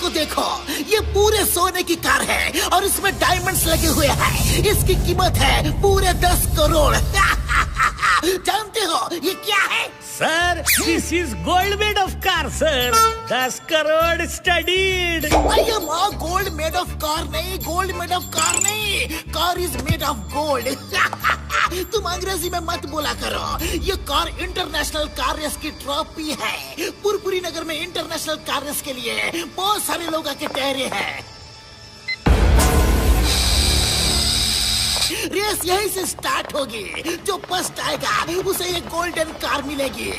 को देखो, ये पूरे सोने की कार है और इसमें डायमंड्स लगे हुए हैं। इसकी कीमत है पूरे 10 करोड़। जानते हो ये क्या है? Sir, this is gold made of car sir. 10 crore studied. अरे माँ, गोल्ड मेड ऑफ कार नहीं, गोल्ड मेड ऑफ कार नहीं, car is made of gold. तुम अंग्रेजी में मत बोला करो। ये कार इंटरनेशनल कार रेस की ट्रॉफी है। पुरपुरी नगर में इंटरनेशनल कार रेस के लिए बहुत सारे लोग आके ठहरे हैं। रेस यहीं से स्टार्ट होगी। जो फर्स्ट आएगा उसे ये गोल्डन कार मिलेगी।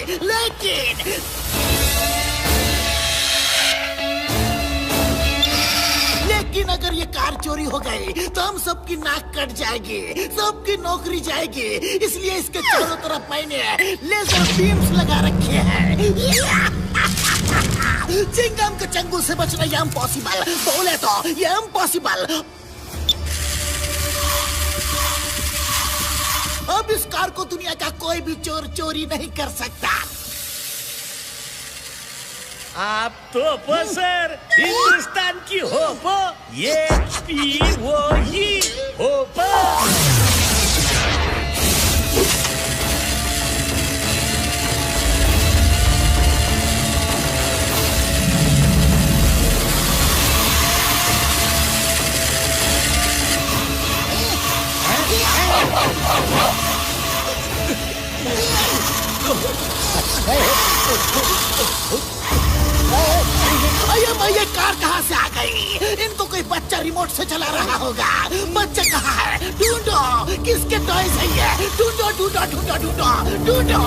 लेकिन अगर ये कार चोरी हो गई तो हम सबकी नाक कट जाएगी, सबकी नौकरी जाएगी। इसलिए इसके चारों तरफ मैंने लेजर बीम्स लगा रखे हैं। चिंगम के चंगुल से बचना ये इम्पॉसिबल, बोले तो ये इम्पॉसिबल। अब इस कार को दुनिया का कोई भी चोर चोरी नहीं कर सकता। आप तो सर हिंदुस्तान की होप, ये पी वो ही होप। ये कार कहाँ से आ गई? इनको कोई बच्चा रिमोट से चला रहा होगा। बच्चा कहाँ है? ढूंढो, किसके टॉयज है ये? ढूंढो ढूंढो ढूंढो ढूंढो ढूंढो।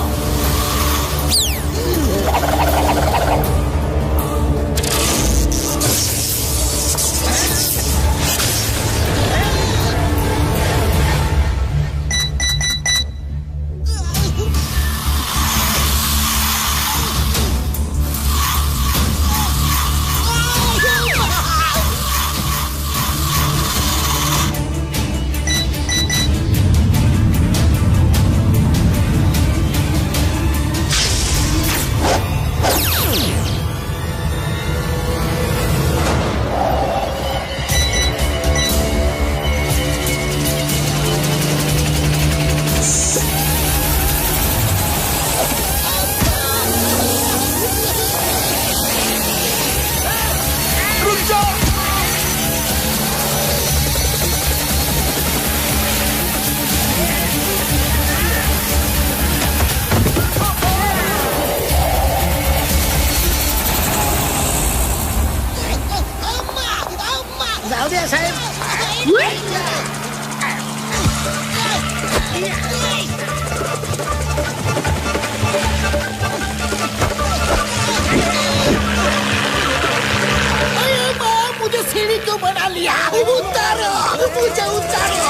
मुझे सीढ़ी क्यों बना लिया? उतारो, मुझे उतारो।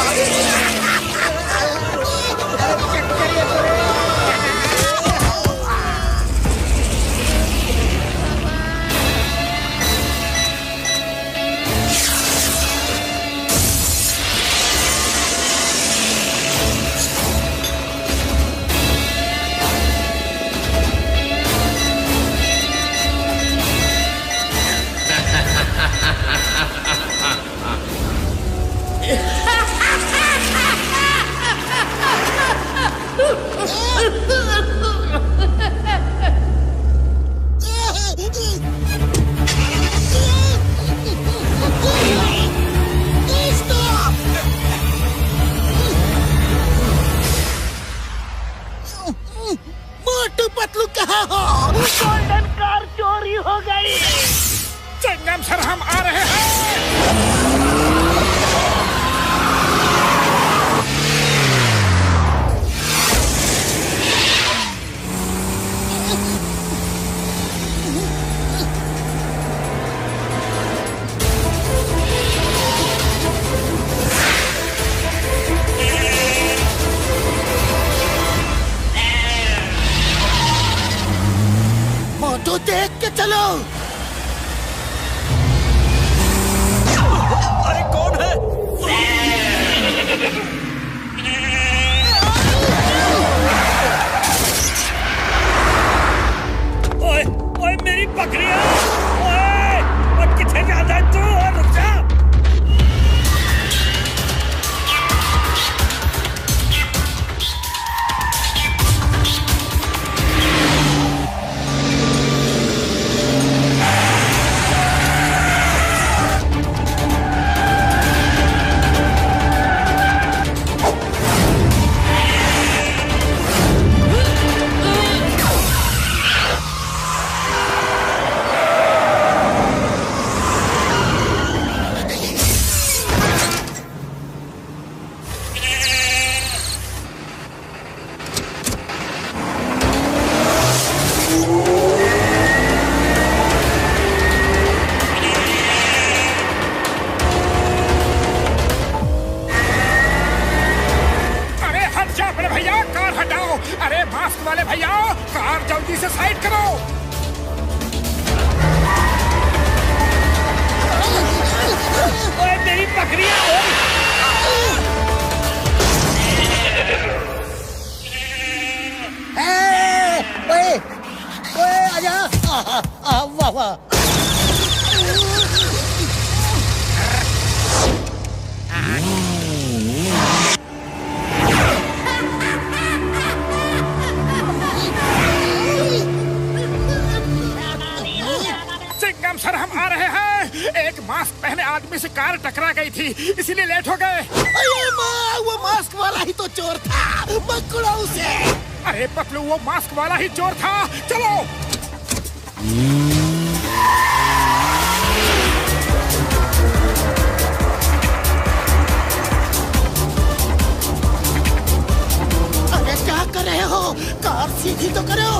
मोटू पतलू कहाँ हो? गोल्डन कार चोरी हो गई। चिंगम सर, हम आ रहे हैं। मोटू देख के चलो। अरे कौन है? ओए, ओए मेरी बकरियां! ओए, किथे सर हम आ रहे हैं। एक मास्क पहने आदमी से कार टकरा गई थी, इसीलिए लेट हो गए। अरे माँ, वो मास्क वाला ही तो चोर था, पकड़ो उसे। अरे पतलू, वो मास्क वाला ही चोर था। चलो। अरे क्या कर रहे हो? कार सीधी तो करो।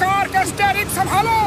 कार का स्टीयरिंग संभालो।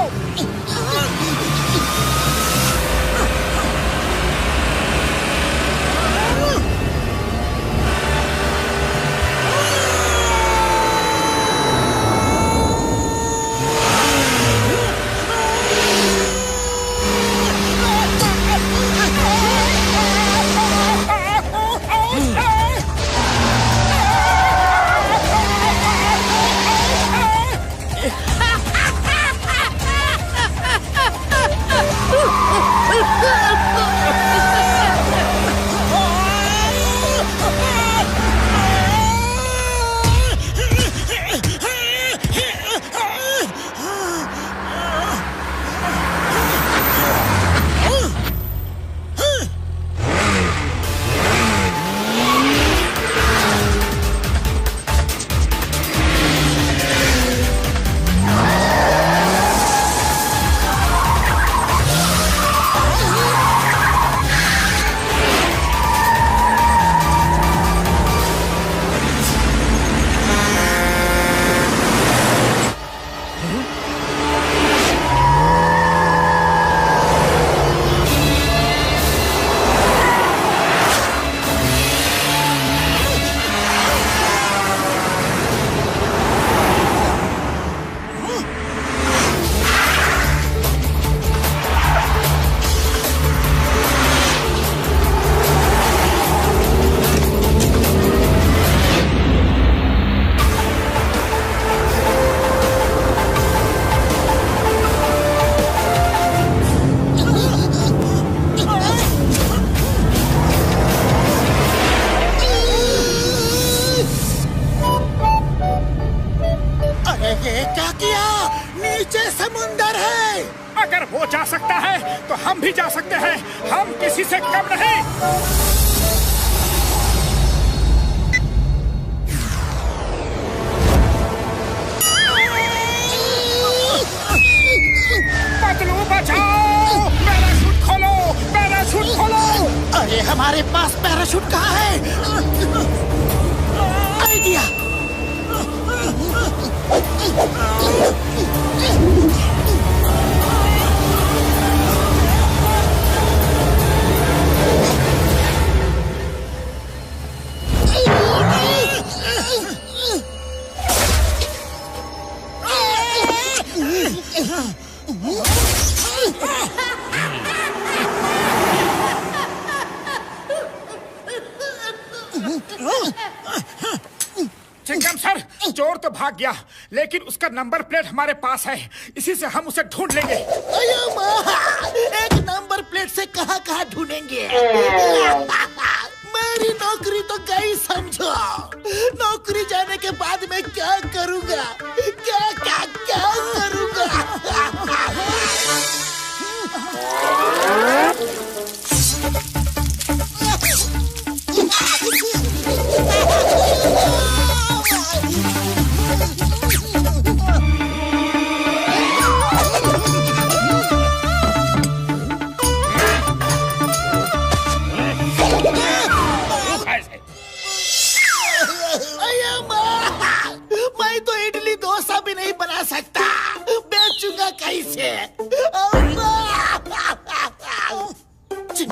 अगर वो जा सकता है तो हम भी जा सकते हैं। हम किसी से कम नहीं। पतलू बचाओ, पैराशूट खोलो, पैराशूट खोलो। अरे हमारे पास पैराशूट कहाँ है? आइडिया। चिंगम सर, चोर तो भाग गया, लेकिन उसका नंबर प्लेट हमारे पास है। इसी से हम उसे ढूंढ लेंगे। अयो माँ, एक नंबर प्लेट से कहाँ ढूंढेंगे? मेरी नौकरी तो गई समझो। नौकरी जाने के बाद मैं क्या करूँगा? क्या करूँगा?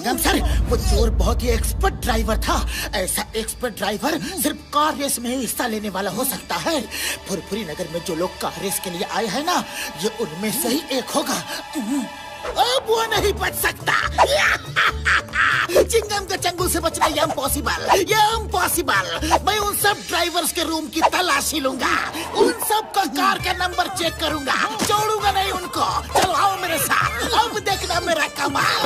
चिंगम सर, वो चोर बहुत ही एक्सपर्ट ड्राइवर था। ऐसा एक्सपर्ट ड्राइवर सिर्फ कार रेस में ही हिस्सा लेने वाला हो सकता है। फुरफुरी नगर में जो लोग कार रेस के लिए आए हैं ना, ये उनमें से ही एक होगा। अब वो नहीं बच सकता। चिंगम के चंगुल से बचना ये इम्पॉसिबल। मैं उन सब ड्राइवर्स के रूम की तलाशी लूंगा, उन सब का कार का नंबर चेक करूंगा, छोड़ूंगा नहीं उनको। चलो आओ मेरे साथ, अब देखना मेरा कमाल।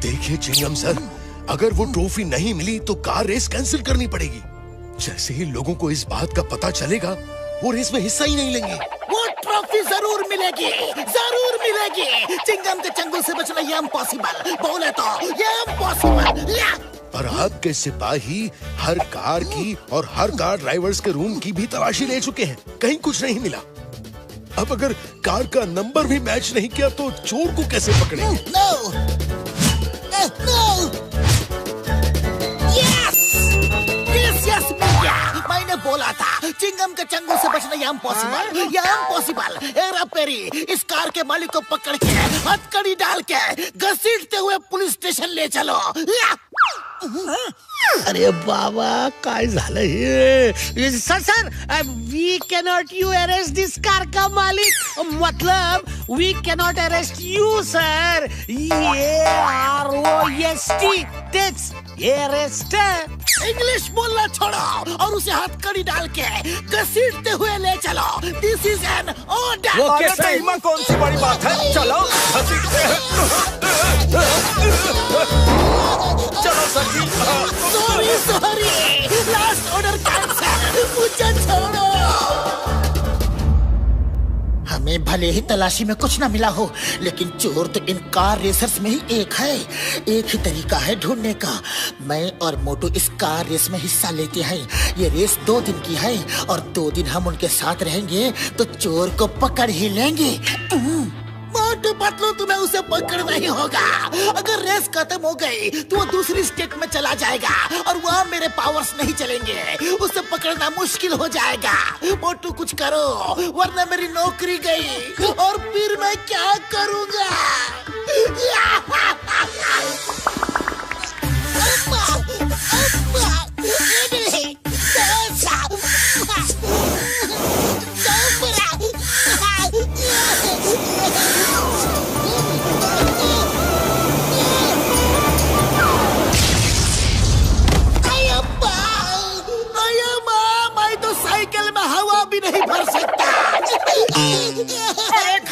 देखिए चिंगम सर, अगर वो ट्रॉफी नहीं मिली तो कार रेस कैंसिल करनी पड़ेगी। जैसे ही लोगों को इस बात का पता चलेगा, वो रेस में हिस्सा ही नहीं लेंगे। वो ट्रॉफी जरूर मिलेगी। चिंगम के चंगुल से बचना ये इम्पॉसिबल। बोले तो ये इम्पॉसिबल। पर आपके सिपाही हर कार की और हर कार ड्राइवर्स के रूम की भी तलाशी ले चुके हैं, कहीं कुछ नहीं मिला। अब अगर कार का नंबर भी मैच नहीं किया तो चोर को कैसे पकड़ेंगे? Yes, मैंने बोला था चिंगम के चंगुल से बचना ये इम्पॉसिबल। हेरा फेरी इस कार के मालिक को पकड़ के हथकड़ी डाल के घसीटते हुए पुलिस स्टेशन ले चलो। अरे बाबा, काय झालं हे? Sir, we cannot you arrest this car का मालिक, मतलब we cannot arrest you sir. AROST, तेच अरेस्ट। इंग्लिश बोलना छोड़ो और उसे हथकड़ी डाल के घसीटते हुए ले चलो। This is an order. Okay sir, इसमें कौन सी बड़ी बात है? चलो घसीटते हैं। चलो sir ji. Sorry, last order cancel. मुझे छोड़ो। हमें भले ही तलाशी में कुछ ना मिला हो, लेकिन चोर तो इन कार रेसर्स में ही एक है। एक ही तरीका है ढूंढने का। मैं और मोटू इस कार रेस में हिस्सा लेते हैं। ये रेस 2 दिन की है और 2 दिन हम उनके साथ रहेंगे तो चोर को पकड़ ही लेंगे। मोटू पतलू, तुम्हें उसे पकड़ना ही होगा। अगर रेस खत्म हो गई तो वो दूसरी स्टेट में चला जाएगा और वहाँ मेरे पावर्स नहीं चलेंगे। उसे पकड़ना मुश्किल हो जाएगा। मोटू कुछ करो, वरना मेरी नौकरी गई और फिर मैं क्या करूँगा?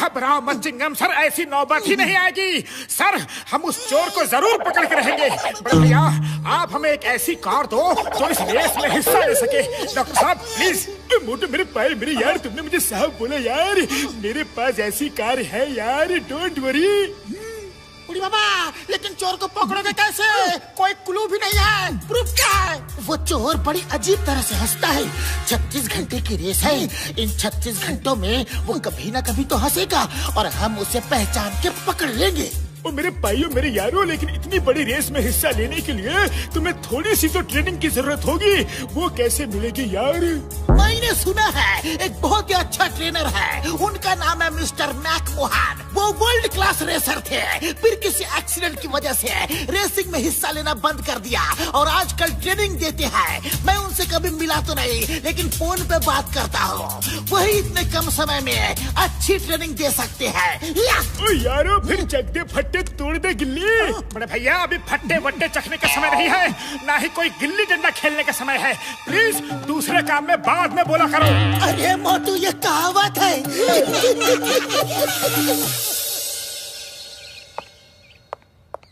घबराओ मत चिंगम सर, ऐसी नौबत ही नहीं आएगी। सर, हम उस चोर को जरूर पकड़ के रहेंगे। बड़े भैया, आप हमें एक ऐसी कार दो जो इस रेस में हिस्सा ले सके। डॉक्टर साहब प्लीज। मोटू मेरे पैर, मेरे यार, तुमने मुझे साहब बोला यार। मेरे पास ऐसी कार है यार, डोंट वरी। बाबा, लेकिन चोर को पकड़ोगे कैसे? कोई क्लू भी नहीं है। प्रूफ क्या है? वो चोर बड़ी अजीब तरह से हंसता है। 36 घंटे की रेस है। इन 36 घंटों में वो कभी ना कभी तो हंसेगा और हम उसे पहचान के पकड़ लेंगे। ओ मेरे भाइयों, मेरे यारों, लेकिन इतनी बड़ी रेस में हिस्सा लेने के लिए तुम्हें थोड़ी सी तो ट्रेनिंग की जरूरत होगी। वो कैसे मिलेगी यार? मैंने सुना है एक बहुत ही अच्छा ट्रेनर है। उनका नाम है मिस्टर मैकमोहन। वो वर्ल्ड क्लास रेसर थे, फिर किसी एक्सीडेंट की वजह से रेसिंग में हिस्सा लेना बंद कर दिया और आजकल ट्रेनिंग देते हैं। मैं उनसे कभी मिला तो नहीं, लेकिन फोन पे बात करता हूँ। वही इतने कम समय में अच्छी ट्रेनिंग दे सकते हैं। यारो, फिर चक दे फट्टे तोड़ दे गिल्ली। बड़े भैया, अभी फट्टे वट्टे चखने का समय नहीं है, ना ही कोई गिल्ली डंडा खेलने का समय है। प्लीज दूसरे काम में बाद में बोला करो। अरे मोटू, ये कहावत है।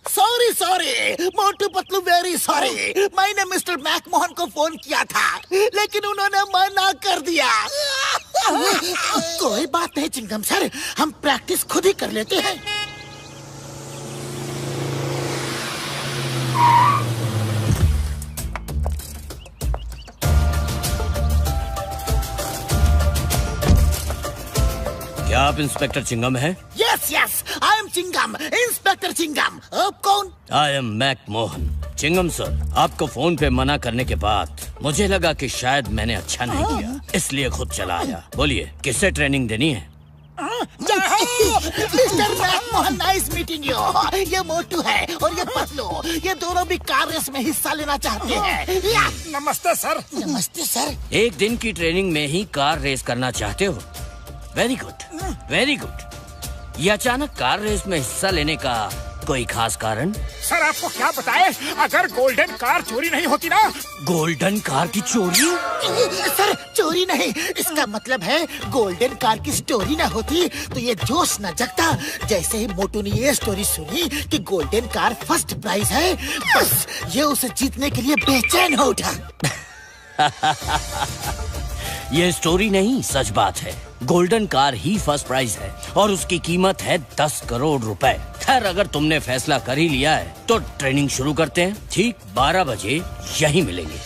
Sorry Motu Patlu, very sorry. मैंने मिस्टर मैकमोहन को फोन किया था, लेकिन उन्होंने मना कर दिया। कोई बात नहीं चिंगम सर, हम प्रैक्टिस खुद ही कर लेते हैं। क्या आप इंस्पेक्टर चिंगम हैं? Yes, I am Chingam, inspector Chingam. आप कौन? I am Mac Mohan. Chingam sir, आपको फोन पे मना करने के बाद मुझे लगा कि शायद मैंने अच्छा नहीं किया, इसलिए खुद चला आया। बोलिए, किससे ट्रेनिंग देनी है? Mister Mac Mohan, nice meeting you. ये मोटू है और ये पतलू, ये दोनों भी कार रेस में हिस्सा लेना चाहते हैं। नमस्ते सर। नमस्ते सर। एक दिन की ट्रेनिंग में ही कार रेस करना चाहते हो? Very good, very good. ये अचानक कार रेस में हिस्सा लेने का कोई खास कारण? सर आपको क्या बताए, अगर गोल्डन कार चोरी नहीं होती ना। गोल्डन कार की चोरी? सर चोरी नहीं, इसका मतलब है गोल्डन कार की स्टोरी ना होती तो ये जोश न जगता। जैसे ही मोटू ने ये स्टोरी सुनी कि गोल्डन कार फर्स्ट प्राइज है, बस ये उसे जीतने के लिए बेचैन हो उठा। ये स्टोरी नहीं, सच बात है। गोल्डन कार ही फर्स्ट प्राइज है और उसकी कीमत है 10 करोड़ रुपए। खैर, अगर तुमने फैसला कर ही लिया है तो ट्रेनिंग शुरू करते हैं। ठीक 12 बजे यहीं मिलेंगे।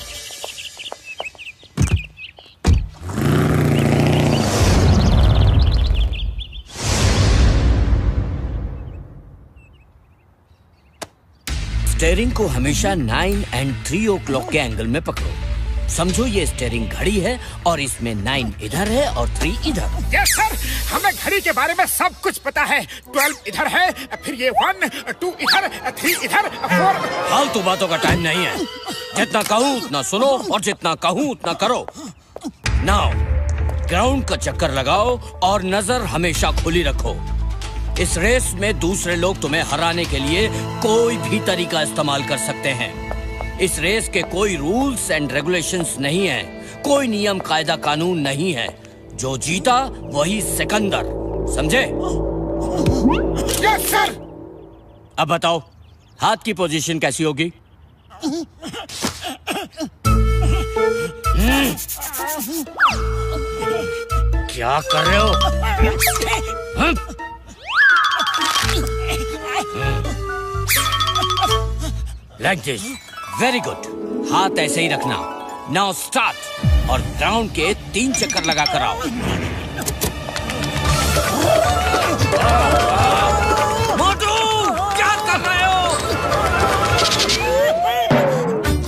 स्टीयरिंग को हमेशा 9 और 3 o'clock के एंगल में पकड़ो। समझो ये स्टीयरिंग घड़ी है और इसमें 9 इधर है और 3 इधर। यस सर, हमें घड़ी के बारे में सब कुछ पता है। 12 इधर है, फिर ये 1, 2 इधर, 3 इधर, 4। फालतू बातों का टाइम नहीं है। जितना कहूँ उतना सुनो और जितना कहूँ उतना करो। नाउ ग्राउंड का चक्कर लगाओ और नजर हमेशा खुली रखो। इस रेस में दूसरे लोग तुम्हें हराने के लिए कोई भी तरीका इस्तेमाल कर सकते हैं। इस रेस के कोई रूल्स एंड रेगुलेशंस नहीं है, कोई नियम कायदा कानून नहीं है। जो जीता वही सिकंदर, समझे? Yes sir. अब बताओ, हाथ की पोजीशन कैसी होगी? क्या कर रहे हो? Like this, very good. हाथ ऐसे ही रखना। नाउ स्टार्ट और ग्राउंड के 3 चक्कर लगा कर आओ। मोटू, क्या कर रहे हो?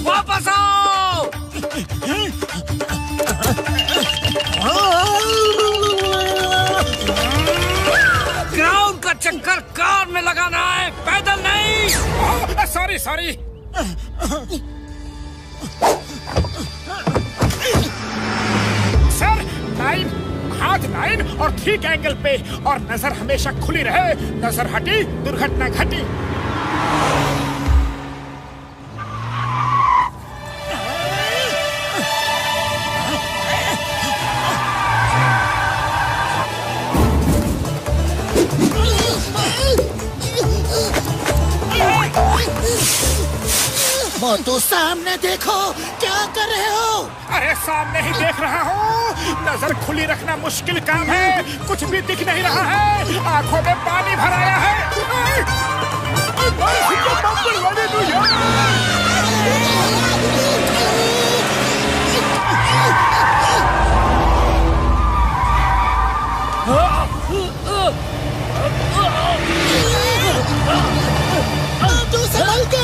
वापस आओ। ग्राउंड का चक्कर कार में लगाना है, पैदल नहीं। Sorry sorry. सर 9, हाथ 9 और 3 के एंगल पे, और नजर हमेशा खुली रहे। नजर हटी, दुर्घटना घटी। मोटू सामने देखो, क्या कर रहे हो? अरे सामने ही देख रहा हूँ। नजर खुली रखना मुश्किल काम है, कुछ भी दिख नहीं रहा है, आंखों में पानी भर आया है। मोटू संभल के।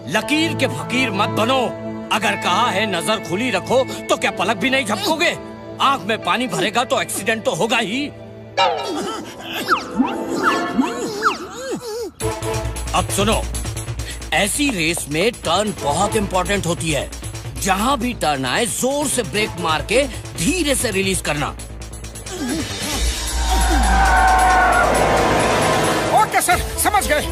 लकीर के फकीर मत बनो। अगर कहा है नजर खुली रखो तो क्या पलक भी नहीं झपकोगे? आंख में पानी भरेगा तो एक्सीडेंट तो होगा ही। अब सुनो, ऐसी रेस में टर्न बहुत इंपॉर्टेंट होती है। जहां भी टर्न आए जोर से ब्रेक मार के धीरे से रिलीज करना। ओके सर, समझ गए।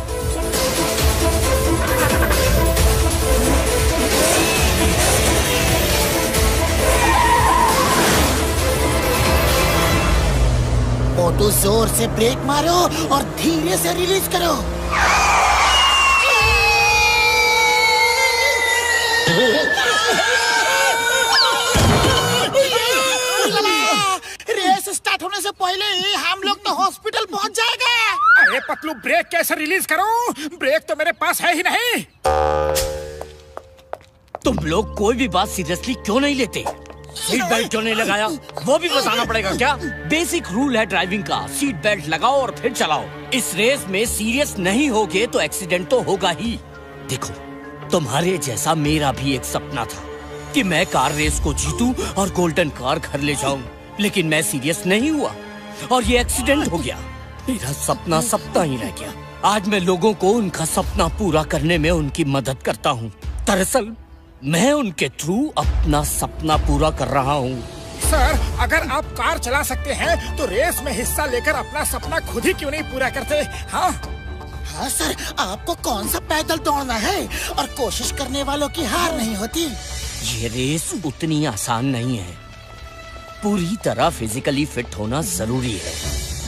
मोटू जोर से ब्रेक मारो और धीरे से रिलीज करो। रेस स्टार्ट होने से पहले ही हम लोग तो हॉस्पिटल पहुंच जाएगा। अरे ब्रेक कैसे रिलीज करूं? ब्रेक तो मेरे पास है ही नहीं। तुम लोग कोई भी बात सीरियसली क्यों नहीं लेते? सीट बेल्ट क्यों नहीं लगाया? वो भी बताना पड़ेगा क्या? बेसिक रूल है ड्राइविंग का, सीट बेल्ट लगाओ और फिर चलाओ। इस रेस में सीरियस नहीं होगे तो एक्सीडेंट तो होगा ही। देखो, तुम्हारे जैसा मेरा भी एक सपना था कि मैं कार रेस को जीतूं और गोल्डन कार घर ले जाऊं, लेकिन मैं सीरियस नहीं हुआ और ये एक्सीडेंट हो गया। मेरा सपना सपना ही रह गया। आज मैं लोगों को उनका सपना पूरा करने में उनकी मदद करता हूँ। दरअसल मैं उनके थ्रू अपना सपना पूरा कर रहा हूँ। सर, अगर आप कार चला सकते हैं तो रेस में हिस्सा लेकर अपना सपना खुद ही क्यों नहीं पूरा करते? हाँ हाँ सर, आपको कौन सा पैदल दौड़ना है और कोशिश करने वालों की हार नहीं होती। ये रेस उतनी आसान नहीं है। पूरी तरह फिजिकली फिट होना जरूरी है।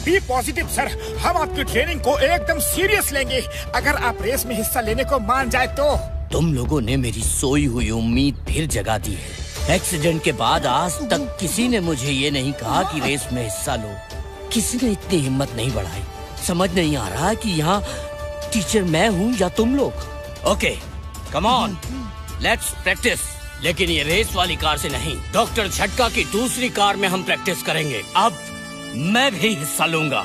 बी पॉजिटिव सर, हम आपकी ट्रेनिंग को एकदम सीरियस लेंगे। अगर आप रेस में हिस्सा लेने को मान जाए तो। तुम लोगों ने मेरी सोई हुई उम्मीद फिर जगा दी है। एक्सीडेंट के बाद आज तक किसी ने मुझे ये नहीं कहा कि रेस में हिस्सा लो। किसी ने इतनी हिम्मत नहीं बढ़ाई। समझ नहीं आ रहा कि यहाँ टीचर मैं हूँ या तुम लोग। Okay, come on, let's practice. लेकिन ये रेस वाली कार से नहीं, डॉक्टर झटका की दूसरी कार में हम प्रैक्टिस करेंगे। अब मैं भी हिस्सा लूंगा।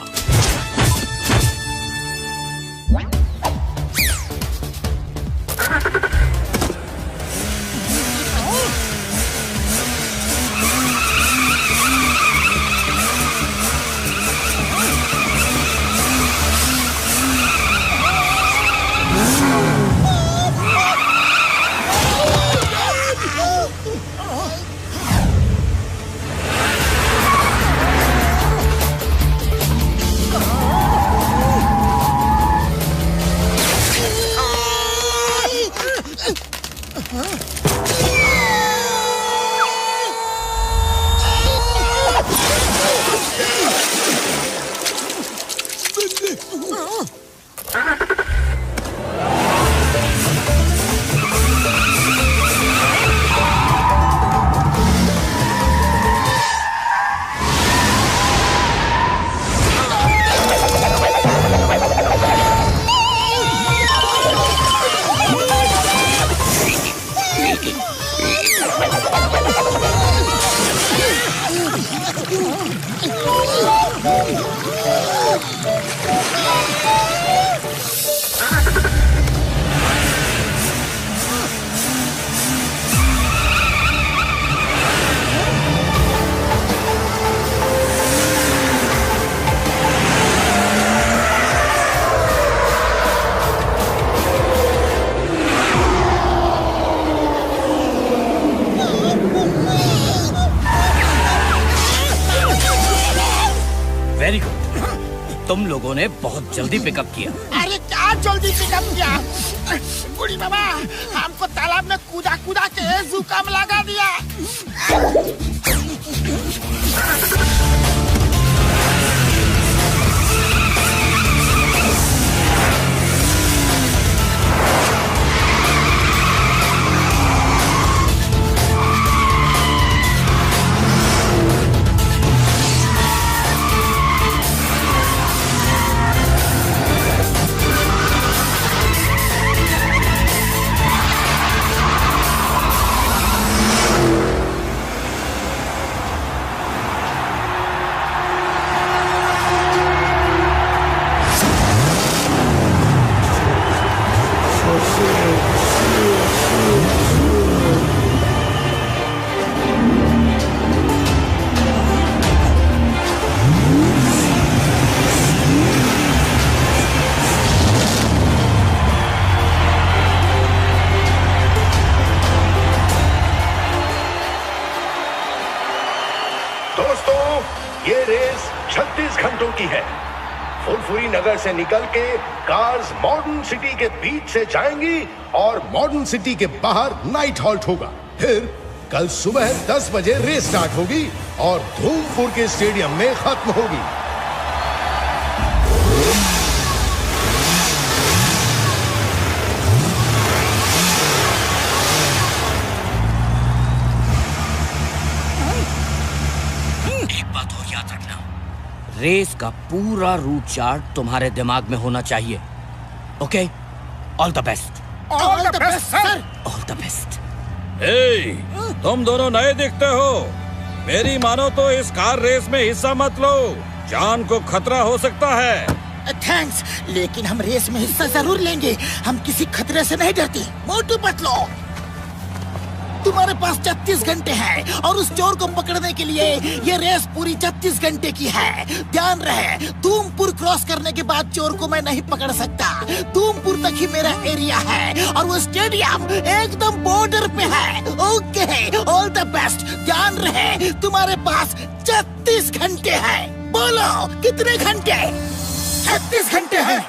वेरी गुड, तुम लोगों ने बहुत जल्दी पिकअप किया। अरे क्या जल्दी पिकअप किया? बूढ़ी बाबा, हमको तालाब में कूदा कूदा के जुकाम लगा दिया। ये रेस 36 घंटों की है। फुरफुरी नगर से निकल के कार्स मॉडर्न सिटी के बीच से जाएंगी और मॉडर्न सिटी के बाहर नाइट हॉल्ट होगा। फिर कल सुबह 10 बजे रेस स्टार्ट होगी और धूमपुर के स्टेडियम में खत्म होगी। रेस का पूरा रूट चार्ट तुम्हारे दिमाग में होना चाहिए। Okay, all the best. All the best sir. All the best. तुम दोनों नए दिखते हो, मेरी मानो तो इस कार रेस में हिस्सा मत लो, जान को खतरा हो सकता है। थैंक्स, लेकिन हम रेस में हिस्सा जरूर लेंगे। हम किसी खतरे से नहीं डरते। मोटू पतलो, तुम्हारे पास 36 घंटे हैं और उस चोर को पकड़ने के लिए ये रेस पूरी 36 घंटे की है। ध्यान रहे, धूमपुर क्रॉस करने के बाद चोर को मैं नहीं पकड़ सकता। धूमपुर तक ही मेरा एरिया है और वो स्टेडियम एकदम बॉर्डर पे है। Okay, all the best. ध्यान रहे, तुम्हारे पास 36 घंटे हैं। बोलो कितने घंटे? 36 घंटे हैं।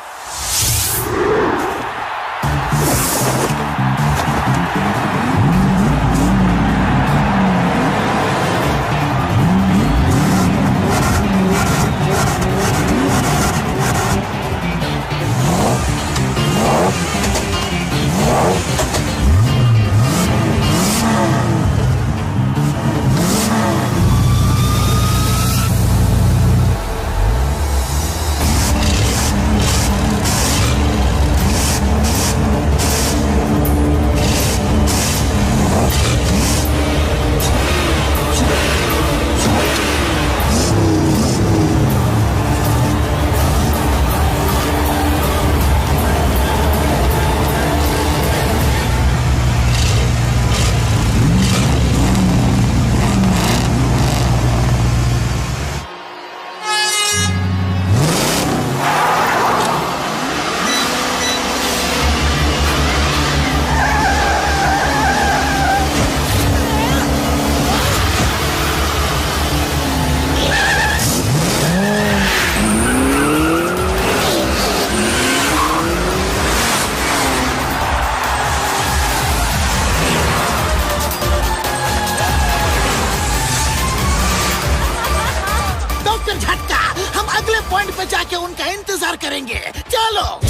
जाके उनका इंतजार करेंगे। चलो।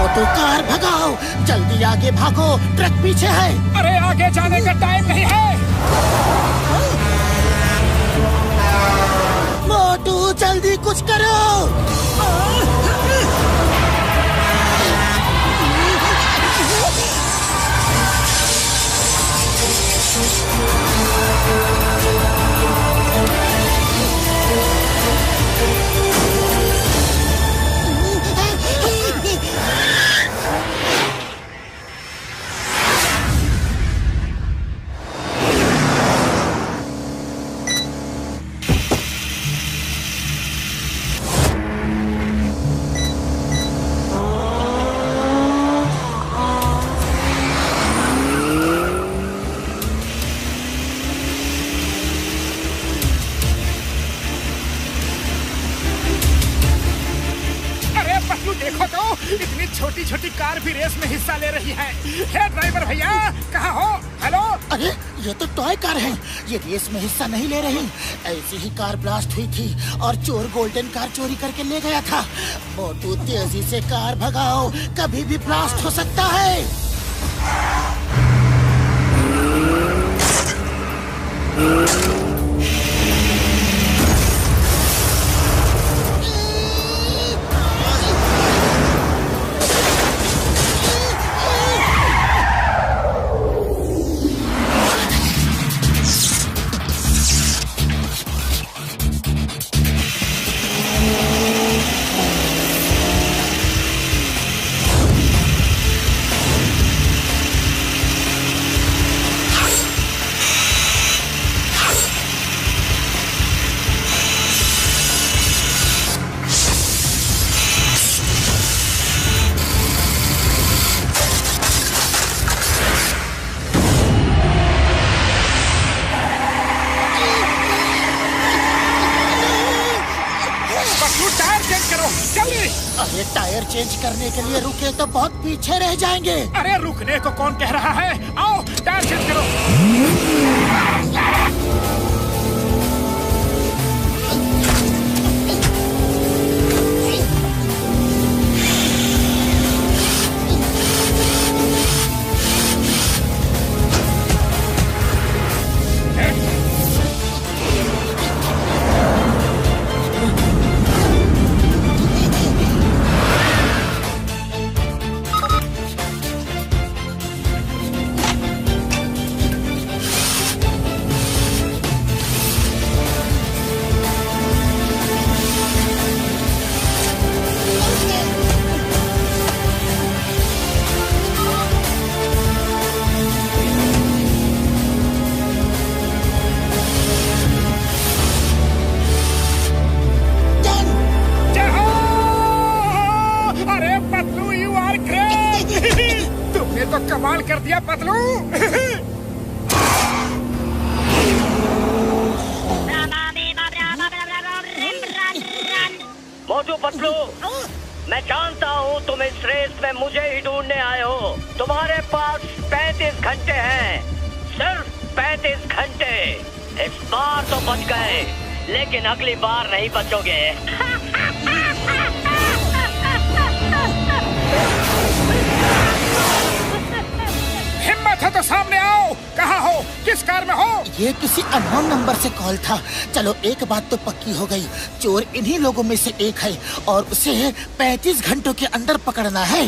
तो कार भगाओ, जल्दी आगे भागो, ट्रक पीछे है। अरे आगे जाने का टाइम नहीं है। मोटू जल्दी कुछ करो। देखो तो इतनी छोटी छोटी कार भी रेस में हिस्सा ले रही है। हे ड्राइवर भैया, कहाँ हो? हेलो अरे ये तो टॉय कार है, ये रेस में हिस्सा नहीं ले रही। ऐसी ही कार ब्लास्ट हुई थी और चोर गोल्डन कार चोरी करके ले गया था। मोटू तेजी से कार भगाओ, कभी भी ब्लास्ट हो सकता है। अरे टायर चेंज करने के लिए रुके तो बहुत पीछे रह जाएंगे। अरे रुकने को कौन कह रहा है? आओ टायर चेंज करो। कमाल कर दिया पतलू। मोटू पतलू, मैं जानता हूँ तुम इस रेस में मुझे ही ढूंढने आए हो। तुम्हारे पास 35 घंटे हैं, सिर्फ 35 घंटे। इस बार तो बच गए, लेकिन अगली बार नहीं बचोगे। हिम्मत है तो सामने आओ। कहाँ हो? किस कार में हो? ये किसी अननोन नंबर से कॉल था। चलो एक बात तो पक्की हो गई, चोर इन्हीं लोगों में से एक है और उसे 35 घंटों के अंदर पकड़ना है।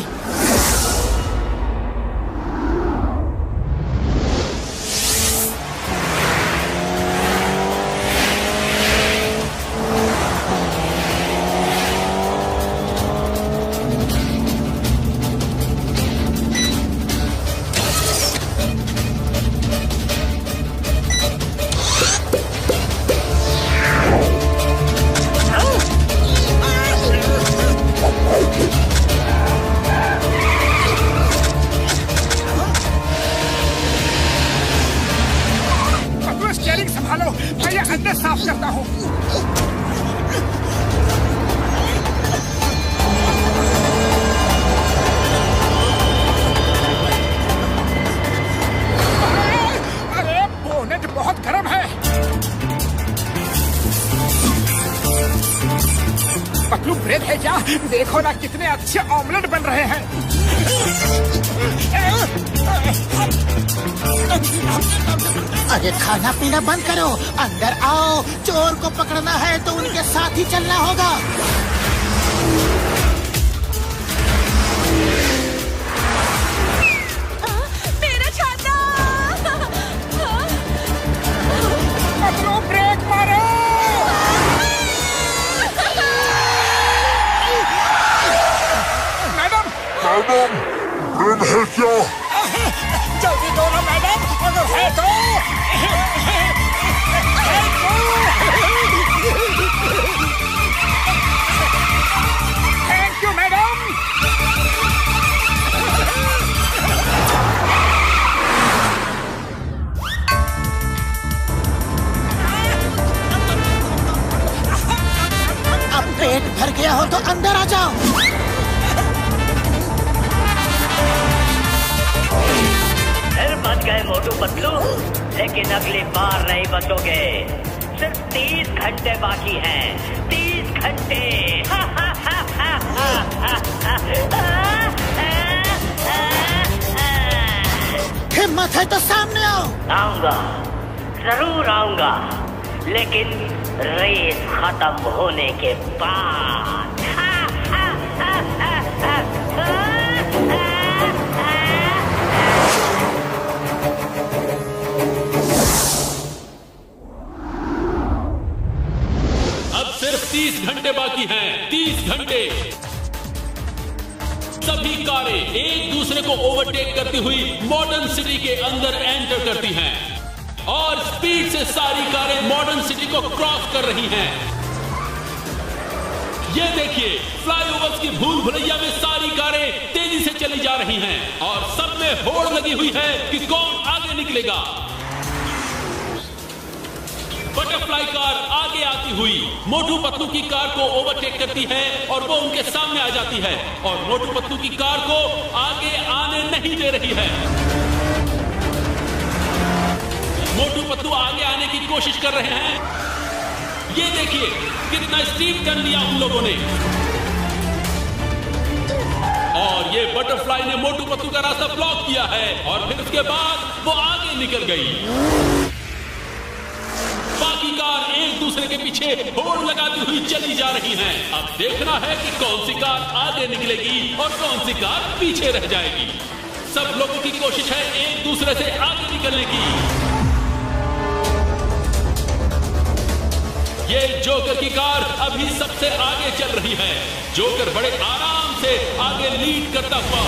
साफ करता हूँ। अरे बोनेट बहुत गर्म है। पतलू ब्रेड है क्या? देखो ना कितने अच्छे ऑमलेट बन रहे हैं। अरे खाना पीना बंद करो, अंदर आओ। चोर को पकड़ना है तो उनके साथ ही चलना होगा। मेरा छाता! पतलू ब्रेक मारो। मैडम, मैडम, है क्या? जल्दी दो ना मैडम, अगर है तो। Thank you madam. अब पेट भर गया हो तो अंदर आ जाओ। फिर बच गए मोटू पतलू, लेकिन अगली बार नहीं बचोगे। सिर्फ 30 घंटे बाकी हैं, 30 घंटे। हिम्मत है तो सामने आओ। आऊंगा, जरूर आऊंगा, लेकिन रेस खत्म होने के बाद। अब सिर्फ 30 घंटे बाकी हैं, 30 घंटे। सभी कारें एक दूसरे को ओवरटेक करती हुई मॉडर्न सिटी के अंदर एंटर करती हैं और स्पीड से सारी कारें मॉडर्न सिटी को क्रॉस कर रही हैं। ये देखिए, फ्लाईओवर्स की भूल भुलैया में सारी कारें तेजी से चली जा रही हैं और सब में होड़ लगी हुई है कि कौन आगे निकलेगा। बटरफ्लाई कार आगे आती हुई मोटू पतलू की कार को ओवरटेक करती है और वो उनके सामने आ जाती है और मोटू पतलू की कार को आगे आने नहीं दे रही है। मोटू पतलू आगे आने की कोशिश कर रहे हैं। ये देखिए कितना स्टीप टर्न लिया उन लोगों ने और ये बटरफ्लाई ने मोटू पतलू का रास्ता ब्लॉक किया है और फिर उसके बाद वो आगे निकल गई। बाकी कार एक दूसरे के पीछे होड़ लगाती हुई चली जा रही हैं। अब देखना है कि कौन सी कार आगे निकलेगी और कौन सी कार पीछे रह जाएगी। सब लोगों की कोशिश है एक दूसरे से आगे निकलने की। ये जोकर की कार अभी सबसे आगे चल रही है। जोकर बड़े आराम से आगे लीड करता हुआ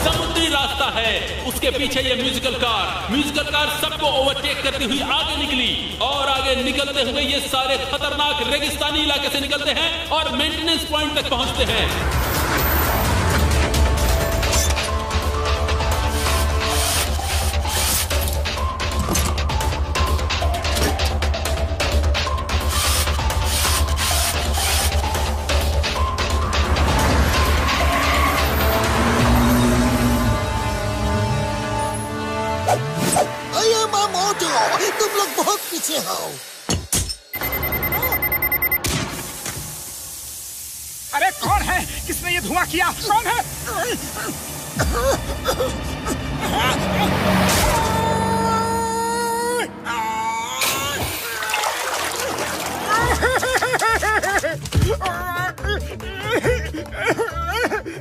समुद्री रास्ता है, उसके पीछे ये म्यूजिकल कार सबको ओवरटेक करती हुई आगे निकली और आगे निकलते हुए ये सारे खतरनाक रेगिस्तानी इलाके से निकलते हैं और मेंटेनेंस पॉइंट तक पहुंचते हैं। तुम लोग बहुत पीछे हो। अरे कौन है? किसने ये धुआं किया? कौन है?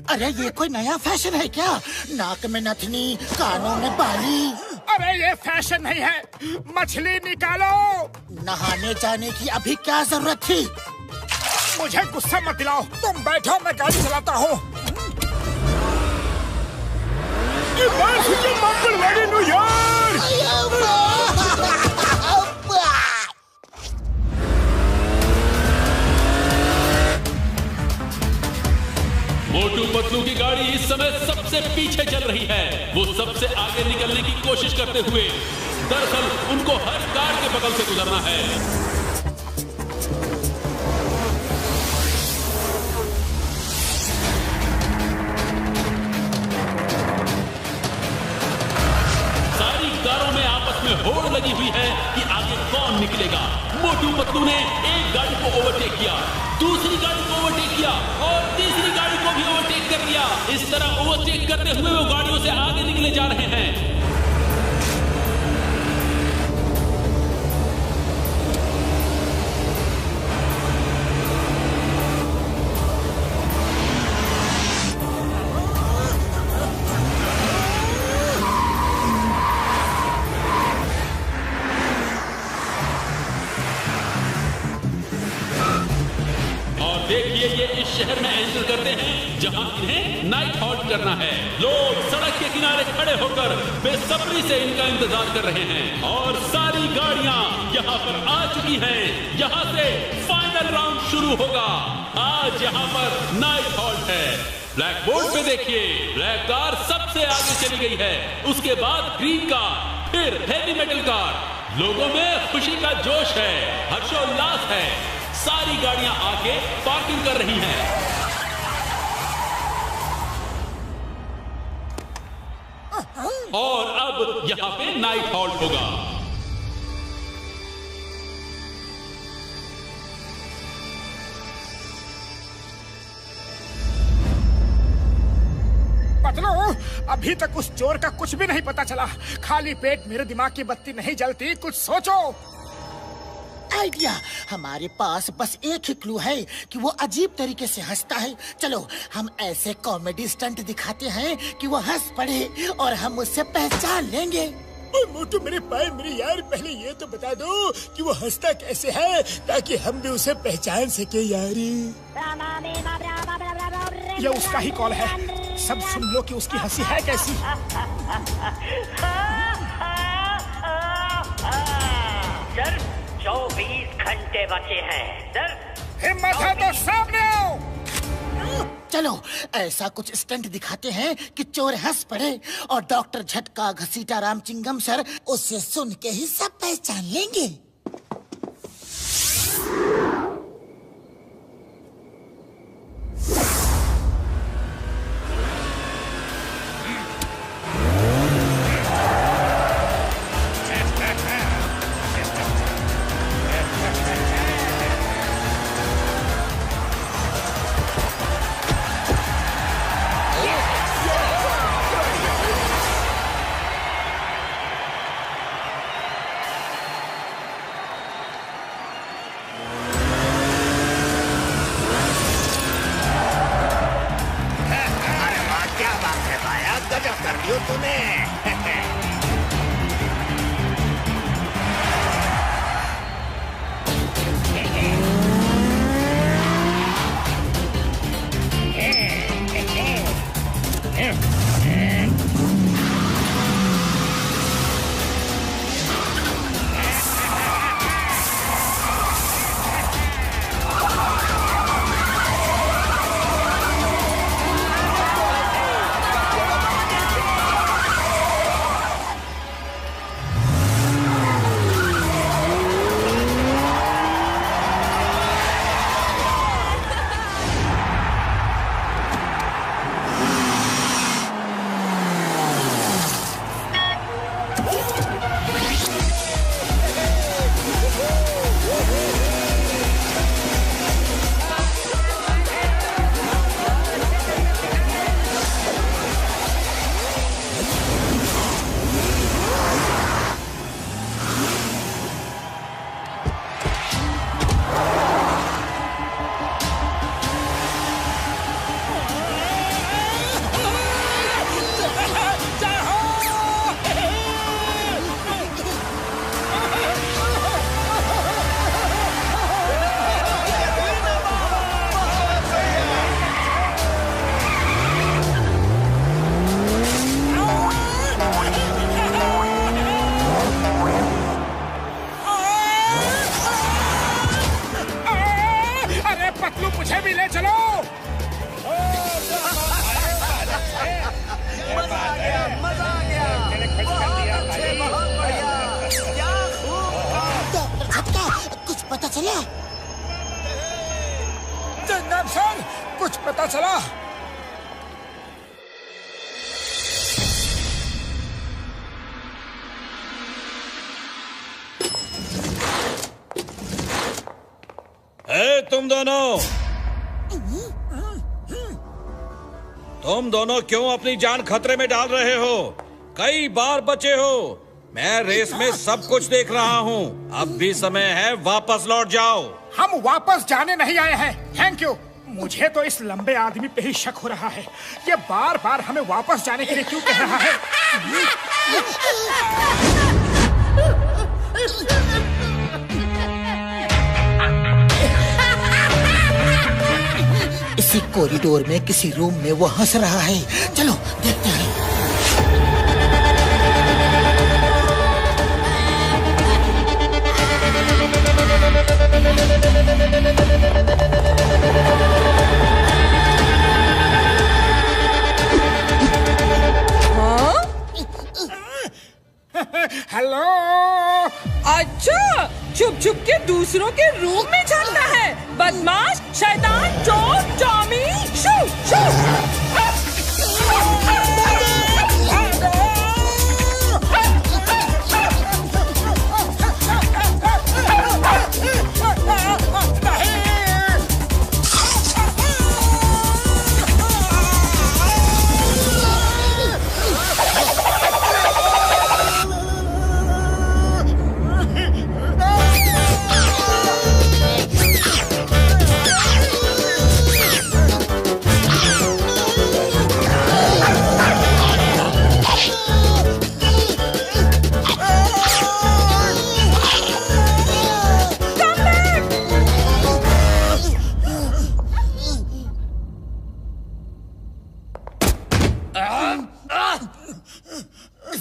अरे ये कोई नया फैशन है क्या? नाक में नथनी, कानों में बाली। अरे ये फैशन नहीं है, मछली निकालो। नहाने जाने की अभी क्या जरूरत थी? मुझे गुस्सा मत दिलाओ, तुम बैठो, मैं गाड़ी चलाता हूँ। मोटू पतलू की गाड़ी इस समय सबसे पीछे चल रही है। वो सबसे आगे निकलने की कोशिश करते हुए दरअसल उनको हर कार के बगल से गुजरना है। सारी कारों में आपस में होड़ लगी हुई है कि आगे कौन निकलेगा। मोटू पतलू ने एक गाड़ी को ओवरटेक किया, दूसरी गाड़ी को ओवरटेक किया और तीसरी गाड़ी को भी ओवरटेक कर लिया। इस तरह ओवरटेक करते हुए वो गाड़ियों से आगे निकले जा रहे हैं। देखिए ये इस शहर में एंटर करते हैं जहां इन्हें नाइट हॉल्ट करना है। लोग सड़क के किनारे खड़े होकर बेसब्री से इनका इंतजार कर रहे हैं और सारी गाड़ियां यहां पर आ चुकी हैं। यहां से फाइनल राउंड शुरू होगा। आज यहां पर नाइट हॉल्ट है। ब्लैक बोर्ड पे देखिए, ब्लैक कार सबसे आगे चली गई है, उसके बाद ग्रीन कार, फिर हेवी मेटल कार। लोगों में खुशी का जोश है, हर्षोल्लास है। सारी गाड़ियां आके पार्किंग कर रही हैं। सारी गाड़ियां आके पार्किंग कर रही हैं। और अब यहाँ पे नाइट हॉल्ट होगा। पतलू, अभी तक उस चोर का कुछ भी नहीं पता चला। खाली पेट मेरे दिमाग की बत्ती नहीं जलती, कुछ सोचो। आइडिया, हमारे पास बस एक ही क्लू है कि वो अजीब तरीके से हंसता है। चलो हम ऐसे कॉमेडी स्टंट दिखाते हैं कि वो हंस पड़े और हम उससे पहचान लेंगे। मोटू मेरे पाए मेरे यार, पहले ये तो बता दो कि वो हंसता कैसे है ताकि हम भी उसे पहचान सके यारी। ये उसका ही कॉल है, सब सुन लो कि उसकी हंसी है कैसी। सर 24 घंटे बचे हैं सर। हिम्मत है तो सामने आओ। चलो ऐसा कुछ स्टंट दिखाते हैं कि चोर हंस पड़े और डॉक्टर झटका घसीटा रामचिंगम सर उससे सुन के ही सब पहचान लेंगे। जनाब सर, कुछ पता चला? तुम दोनों क्यों अपनी जान खतरे में डाल रहे हो? कई बार बचे हो। मैं रेस में सब कुछ देख रहा हूँ। अब भी समय है, वापस लौट जाओ। हम वापस जाने नहीं आए हैं। Thank you. मुझे तो इस लंबे आदमी पे ही शक हो रहा है। ये बार बार हमें वापस जाने के लिए क्यों कह रहा है? इसी कॉरिडोर में किसी रूम में वो हंस रहा है। चलो देखते हैं। हेलो। अच्छा, छुप छुप के दूसरों के रूम में जाता है। बदमाश, शैतान, चोर, टॉमी, शू शू।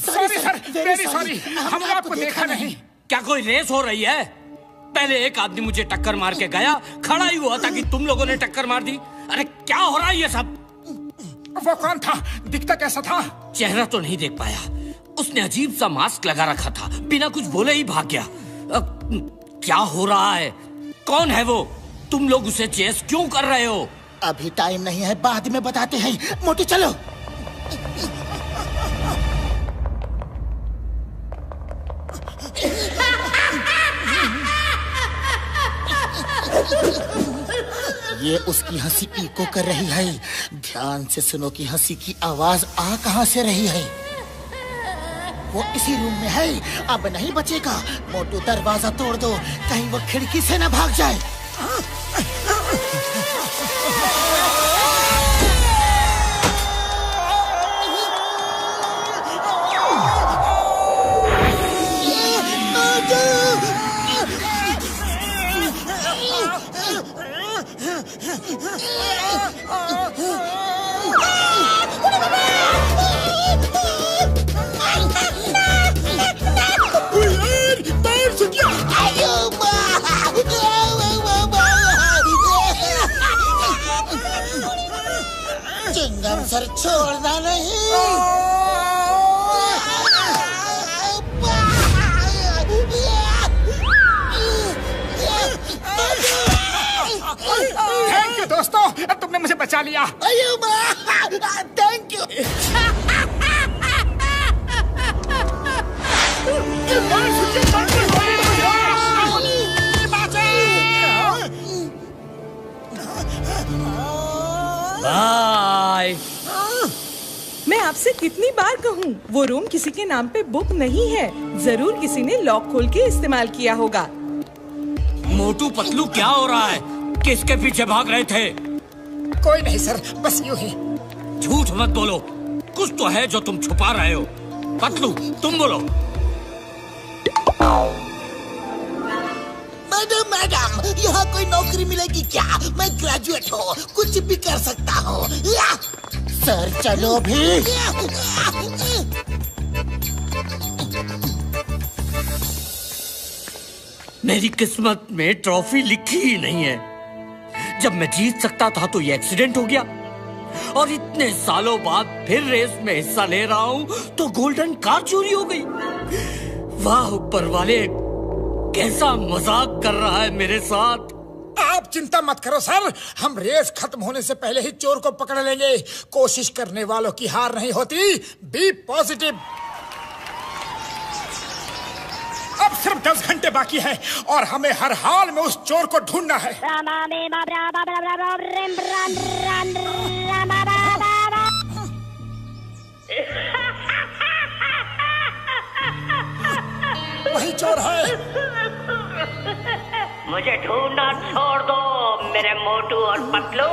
सॉरी सर, वेरी सॉरी, हमने आपको देखा नहीं। क्या कोई रेस हो रही है? पहले एक आदमी मुझे टक्कर मार के गया, खड़ा ही हुआ था कि तुम लोगों ने टक्कर मार दी। अरे क्या हो रहा है ये सब? वो कौन था? दिखता कैसा था? चेहरा तो नहीं देख पाया। उसने अजीब सा मास्क लगा रखा था, बिना कुछ बोले ही भाग गया। क्या हो रहा है? कौन है वो? तुम लोग उसे चेस क्यों कर रहे हो? अभी टाइम नहीं है, बाद में बताते हैं। मोटू चलो। ये उसकी हंसी इको कर रही है। ध्यान से सुनो कि हंसी की आवाज आ कहां से रही है। वो इसी रूम में है, अब नहीं बचेगा। मोटू दरवाजा तोड़ दो, कहीं वो खिड़की से न भाग जाए। चिंगम सर छोड़ना नहीं। थैंक यू दोस्तों, तुमने मुझे बचा लिया। Thank you. बाय। मैं आपसे कितनी बार कहूँ, वो रूम किसी के नाम पे बुक नहीं है। जरूर किसी ने लॉक खोल के इस्तेमाल किया होगा। मोटू पतलू क्या हो रहा है? किसके पीछे भाग रहे थे? कोई नहीं सर, बस यूं ही। झूठ मत बोलो, कुछ तो है जो तुम छुपा रहे हो। पतलू तुम बोलो। मैडम, यहाँ कोई नौकरी मिलेगी क्या? मैं ग्रेजुएट हूँ, कुछ भी कर सकता हूँ। सर चलो भी। मेरी किस्मत में ट्रॉफी लिखी ही नहीं है। जब मैं जीत सकता था तो ये एक्सीडेंट हो गया, और इतने सालों बाद फिर रेस में हिस्सा ले रहा हूँ तो गोल्डन कार चोरी हो गई। वाह ऊपर वाले, कैसा मजाक कर रहा है मेरे साथ। आप चिंता मत करो सर, हम रेस खत्म होने से पहले ही चोर को पकड़ लेंगे। कोशिश करने वालों की हार नहीं होती। Be positive. अब सिर्फ 10 घंटे बाकी है और हमें हर हाल में उस चोर को ढूंढना है। वही चोर है। मुझे ढूंढना छोड़ दो मेरे मोटू और पतलू।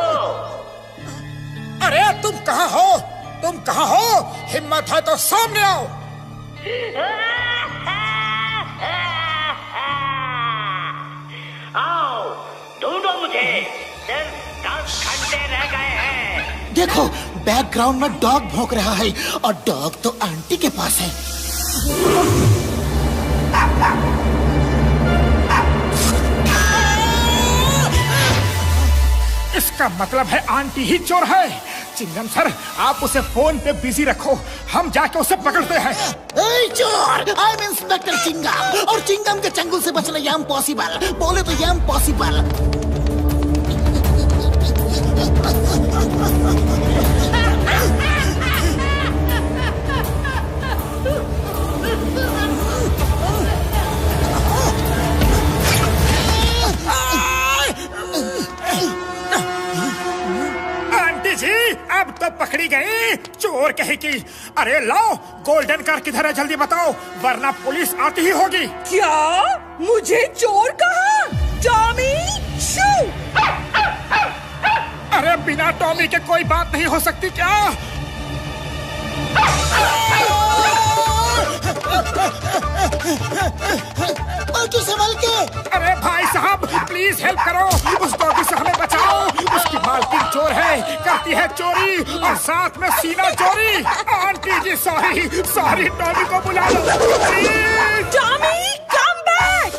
अरे तुम कहाँ हो? तुम कहाँ हो? हिम्मत है तो सामने आओ। आओ ढूंढो मुझे, सिर्फ 10 घंटे रह गए हैं। देखो बैकग्राउंड में डॉग भौंक रहा है, और डॉग तो आंटी के पास है। इसका मतलब है आंटी ही चोर है। चिंगम सर, आप उसे फोन पे बिजी रखो, हम जाके उसे पकड़ते हैं। चोर, आई एम इंस्पेक्टर चिंगम, और चिंगम के चंगुल से बचना ये इम्पॉसिबल। बोले तो ये इम्पॉसिबल। अब तो पकड़ी गई चोर कहेगी। अरे लाओ, गोल्डन कार किधर है जल्दी बताओ, वरना पुलिस आती ही होगी। क्या? मुझे चोर कहा? टॉमी शू। अरे बिना टॉमी के कोई बात नहीं हो सकती क्या? संभल के। अरे भाई साहब प्लीज हेल्प करो, उस डॉगी से हमें बचाओ। उसकी मालकिन चोर चोर है, करती है चोरी और साथ में सीना चोरी। Aunty ji sorry sorry, Tommy को बुला लो। Tommy come back.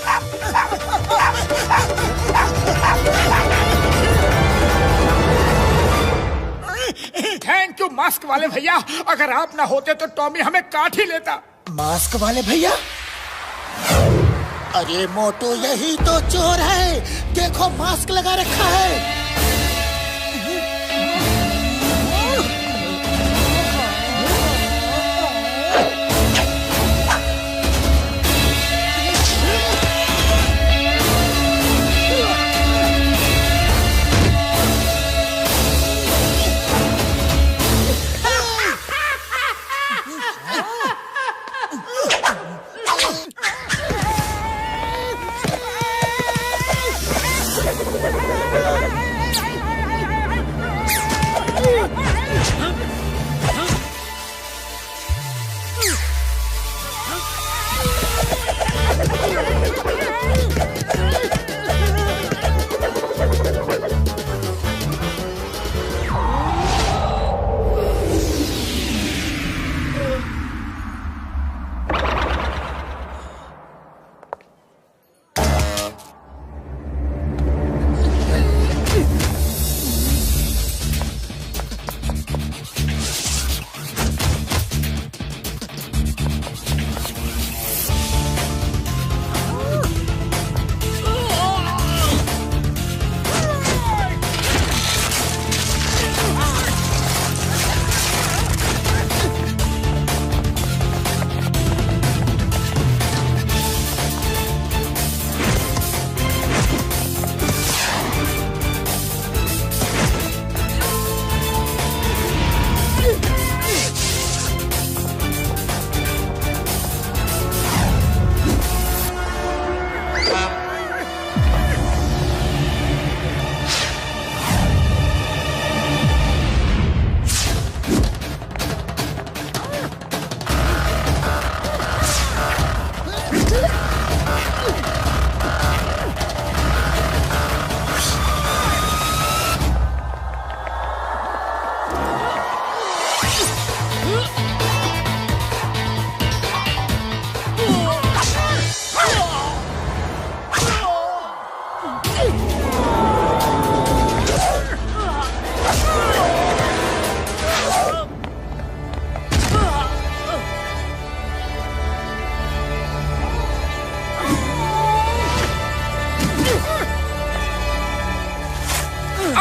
Thank you mask वाले भैया, अगर आप ना होते तो टॉमी हमें काट ही लेता। मास्क वाले भैया? अरे मोटू यही तो चोर है, देखो मास्क लगा रखा है।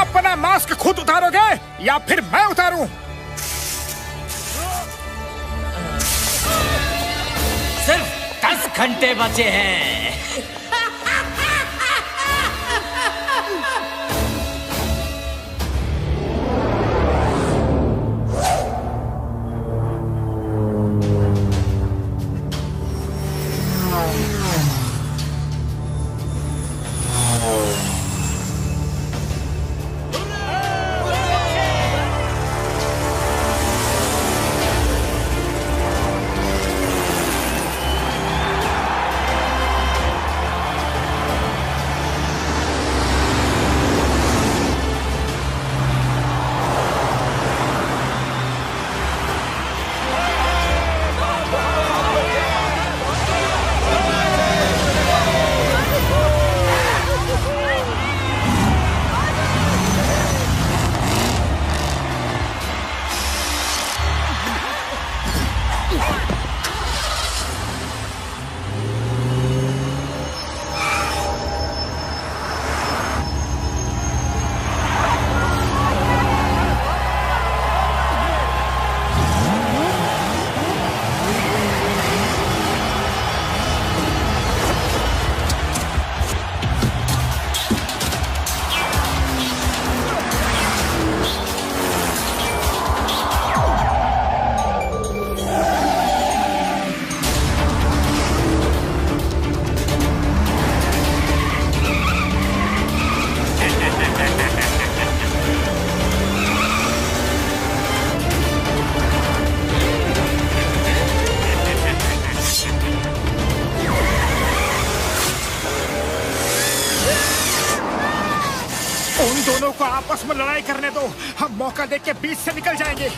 अपना मास्क खुद उतारोगे या फिर मैं उतारूं? सिर्फ 10 घंटे बचे हैं। आपस में लड़ाई करने दो, हम मौका देख के बीच से निकल जाएंगे।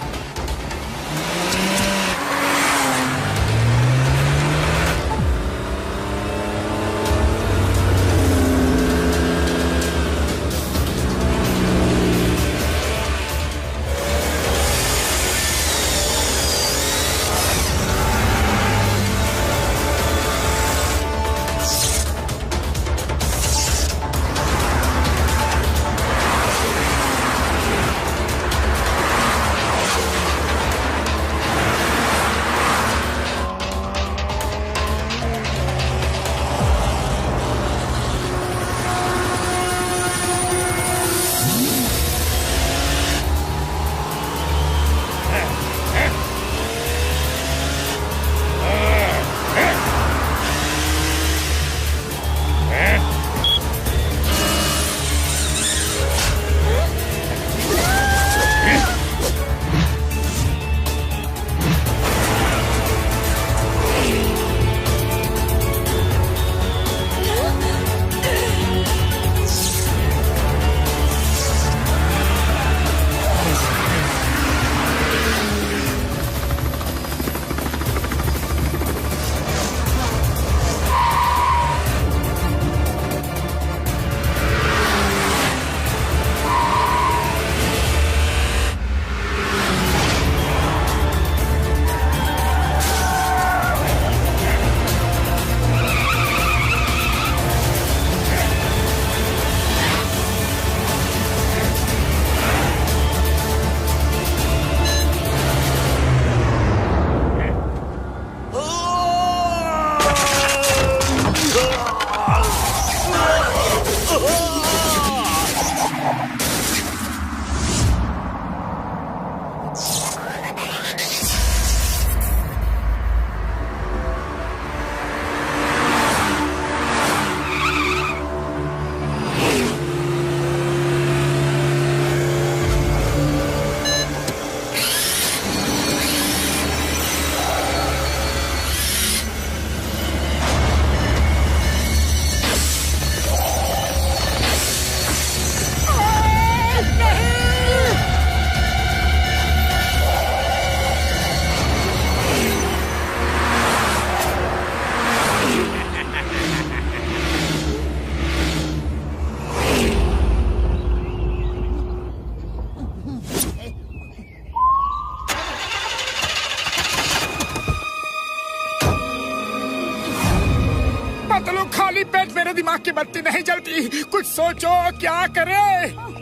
खाली पेट मेरे दिमाग की बत्ती नहीं जलती। कुछ सोचो, क्या करें?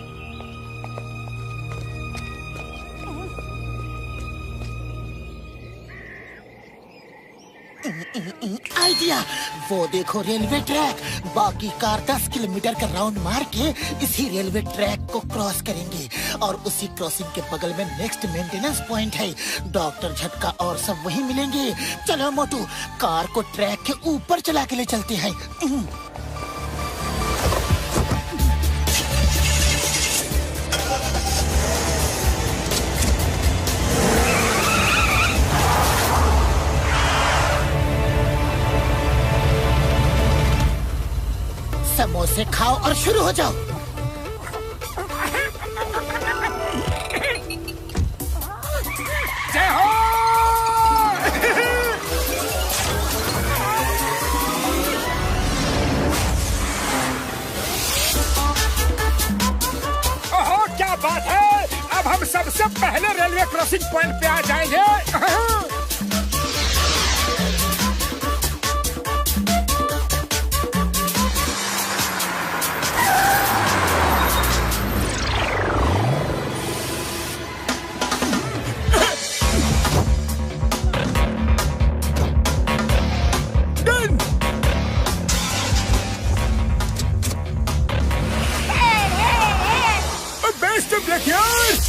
आइडिया, वो देखो रेलवे ट्रैक। बाकी कार 10 किलोमीटर का राउंड मार के इसी रेलवे ट्रैक को क्रॉस करेंगे और उसी क्रॉसिंग के बगल में नेक्स्ट मेंटेनेंस पॉइंट है। डॉक्टर झटका और सब वहीं मिलेंगे। चलो मोटू, कार को ट्रैक के ऊपर चला के ले चलते हैं। समोसे खाओ और शुरू हो जाओ। जय हो। ओहो, क्या बात है। अब हम सबसे पहले रेलवे क्रॉसिंग पॉइंट पे आ जाएंगे। Best of luck, yours!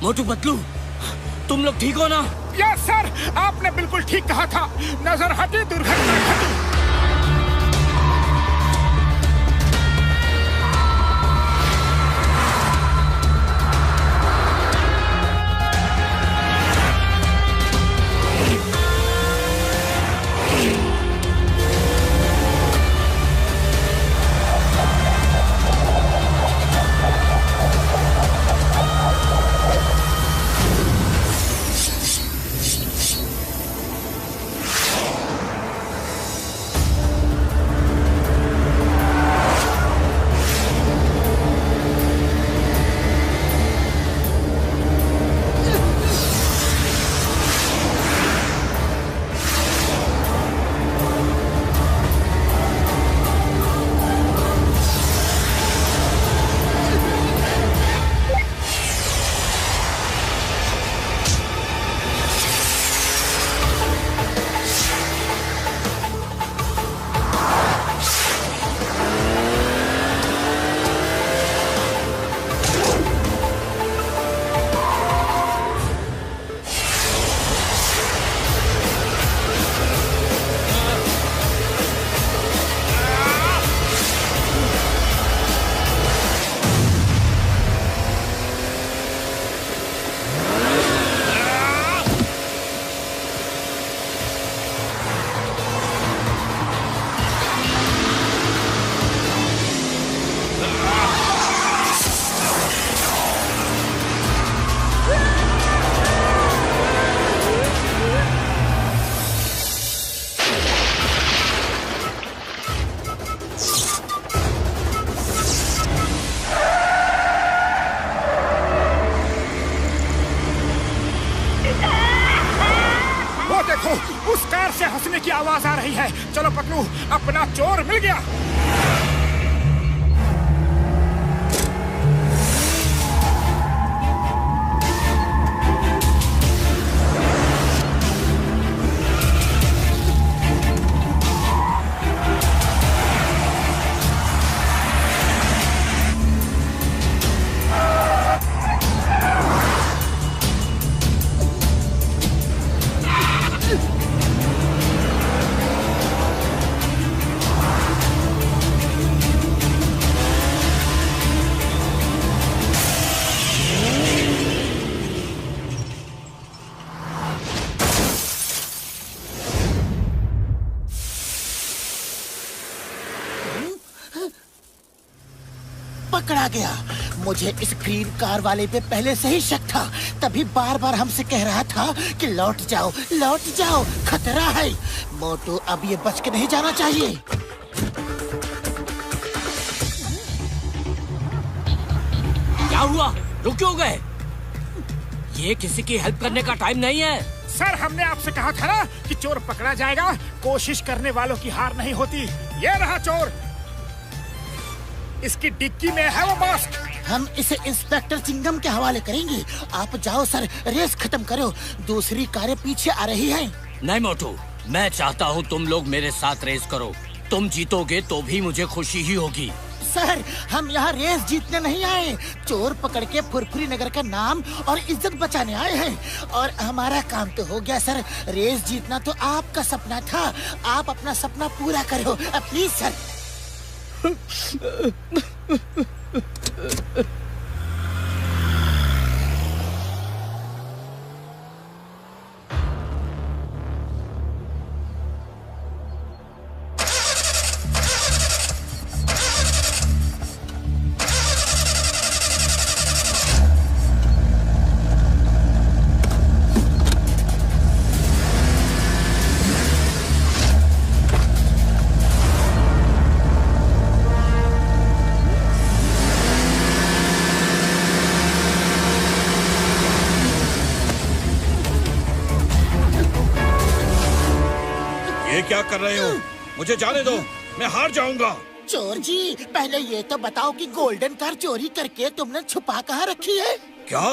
Motu Patlu, तुम लोग ठीक हो ना? यस सर, आपने बिल्कुल ठीक कहा था। नजर हटी, दुर्घटना घटी। उस कार से हंसने की आवाज आ रही है। चलो पतलू, अपना चोर मिल गया। पकड़ा गया। मुझे इस ग्रीन कार वाले पे पहले से ही शक था, तभी बार बार हमसे कह रहा था कि लौट जाओ, खतरा है। मोटू, अब ये बच के नहीं जाना चाहिए। क्या हुआ? रुक क्यों गए? ये किसी की हेल्प करने का टाइम नहीं है। सर, हमने आपसे कहा था ना कि चोर पकड़ा जाएगा। कोशिश करने वालों की हार नहीं होती। ये रहा चोर, इसकी डिक्की में है वो मास्क। हम इसे इंस्पेक्टर चिंगम के हवाले करेंगे। आप जाओ सर, रेस खत्म करो, दूसरी कारें पीछे आ रही हैं। नहीं मोटू, मैं चाहता हूँ तुम लोग मेरे साथ रेस करो। तुम जीतोगे तो भी मुझे खुशी ही होगी। सर, हम यहाँ रेस जीतने नहीं आए, चोर पकड़ के फुरफुरी नगर का नाम और इज्जत बचाने आए हैं। और हमारा काम तो हो गया सर। रेस जीतना तो आपका सपना था, आप अपना सपना पूरा करो प्लीज सर। क्या कर रहे हो? मुझे जाने दो, मैं हार जाऊंगा। चोर जी, पहले ये तो बताओ कि गोल्डन कार चोरी करके तुमने छुपा कहाँ रखी है? क्या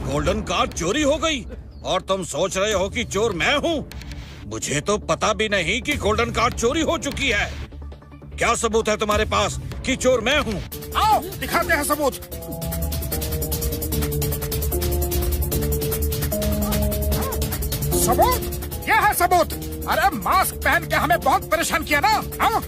गोल्डन कार चोरी हो गई और तुम सोच रहे हो कि चोर मैं हूँ? मुझे तो पता भी नहीं कि गोल्डन कार चोरी हो चुकी है। क्या सबूत है तुम्हारे पास कि चोर मैं हूँ? आओ दिखाते हैं सबूत। सबूत? ये है सबूत। अरे मास्क पहन के हमें बहुत परेशान किया ना, हाँ?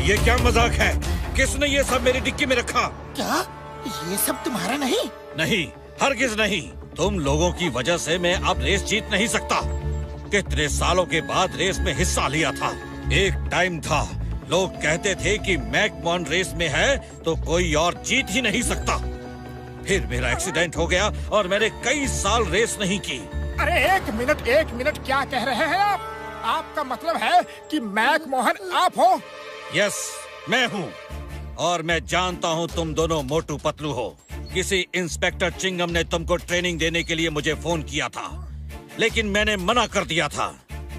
ये क्या मजाक है? किसने ये सब मेरी डिक्की में रखा? क्या ये सब तुम्हारा नहीं? नहीं, हरगिज नहीं। तुम लोगों की वजह से मैं अब रेस जीत नहीं सकता। कितने सालों के बाद रेस में हिस्सा लिया था। एक टाइम था लोग कहते थे कि मैकमोहन रेस में है तो कोई और जीत ही नहीं सकता। फिर मेरा एक्सीडेंट हो गया और मैंने कई साल रेस नहीं की। अरे एक मिनट, क्या कह रहे हैं आप? आपका मतलब है कि मैकमोहन आप हो? यस, मैं हूँ। और मैं जानता हूँ तुम दोनों मोटू पतलू हो। किसी इंस्पेक्टर चिंगम ने तुमको ट्रेनिंग देने के लिए मुझे फोन किया था, लेकिन मैंने मना कर दिया था।